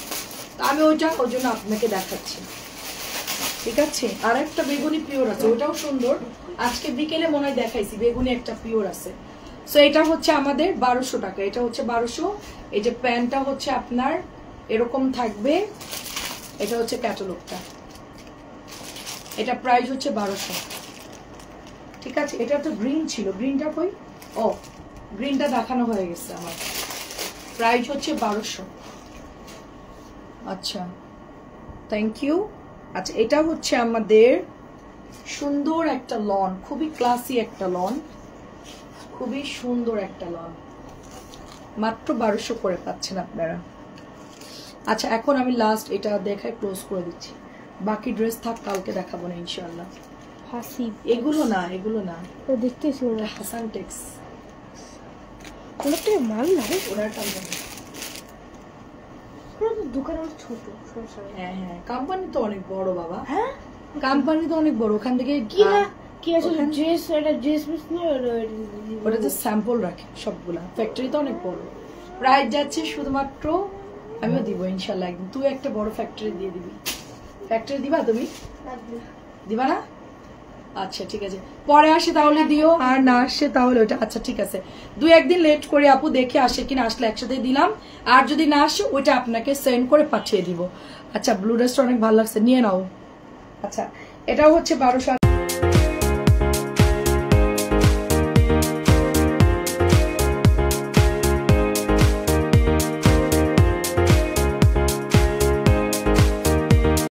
তা আমি ওই জন্য আপনাকে দেখাচ্ছি, ঠিক আছে। আর একটা বেগুনি পিওর আছে, ওটাও সুন্দর, আজকে বিকেলে মনে হয় দেখাইছি, বেগুনি একটা পিওর আছে। সো এটা হচ্ছে আমাদের 1200 টাকা, এটা হচ্ছে 1200। এই যে প্যান্টটা হচ্ছে আপনার এরকম থাকবে, এটা হচ্ছে ক্যাটালগটা, এটা প্রাইস হচ্ছে 1200। ঠিক আছে, এটা তো গ্রিন ছিল, গ্রিনটা কই? ও গ্রিনটা দেখানো হয়ে গেছে আমার। প্রাইস হচ্ছে 1200। আচ্ছা থ্যাংক ইউ। আচ্ছা এটা হচ্ছে আমাদের সুন্দর একটা লন, খুবই ক্লাসি একটা লন, খুবই সুন্দর একটা লন, মাত্র 1200 করে পাচ্ছেন আপনারা। আচ্ছা এখন আমি লাস্ট এটা দেখাই, ক্লোজ করে দিচ্ছি, বাকি ড্রেস থাক কালকে দেখাবো না ইনশাআল্লাহ। হাসিব এগুলো না, এগুলো না, ও দেখতেছি ওরা হাসান টেক্স, ওটা মাল না, ওনার কোম্পানি। ওরা তো দোকান অনেক ছোট সমস্যা নেই। হ্যাঁ হ্যাঁ, কোম্পানি তো অনেক বড় বাবা, হ্যাঁ কোম্পানি তো অনেক বড়, ওখান থেকে কি না কি আছে ড্রেস, এটা ড্রেস মিস না ওটা যে স্যাম্পল রাখে সবগুলা, ফ্যাক্টরি তো অনেক বড়। প্রাইস যাচ্ছে শুধুমাত্র, আমিও দিব ইনশাল্লাহ একদিন, তুই একটা বড় ফ্যাক্টরি দিয়ে দিবি। ফ্যাক্টরি দিবা তুমি? দিবা না? আচ্ছা ঠিক আছে, পরে আসে তাহলে দিও, আর না আসে তাহলে ওটা। আচ্ছা ঠিক আছে, 2-1 দিন লেট করে আপু দেখে আসে কিনা, আসলে একসাথে দিলাম, আর যদি না আসে ওইটা আপনাকে সেন্ড করে পাঠিয়ে দিব। আচ্ছা ব্লু ড্রেসটা অনেক ভালো লাগছে, নিয়ে নাও। আচ্ছা এটা হচ্ছে 1200।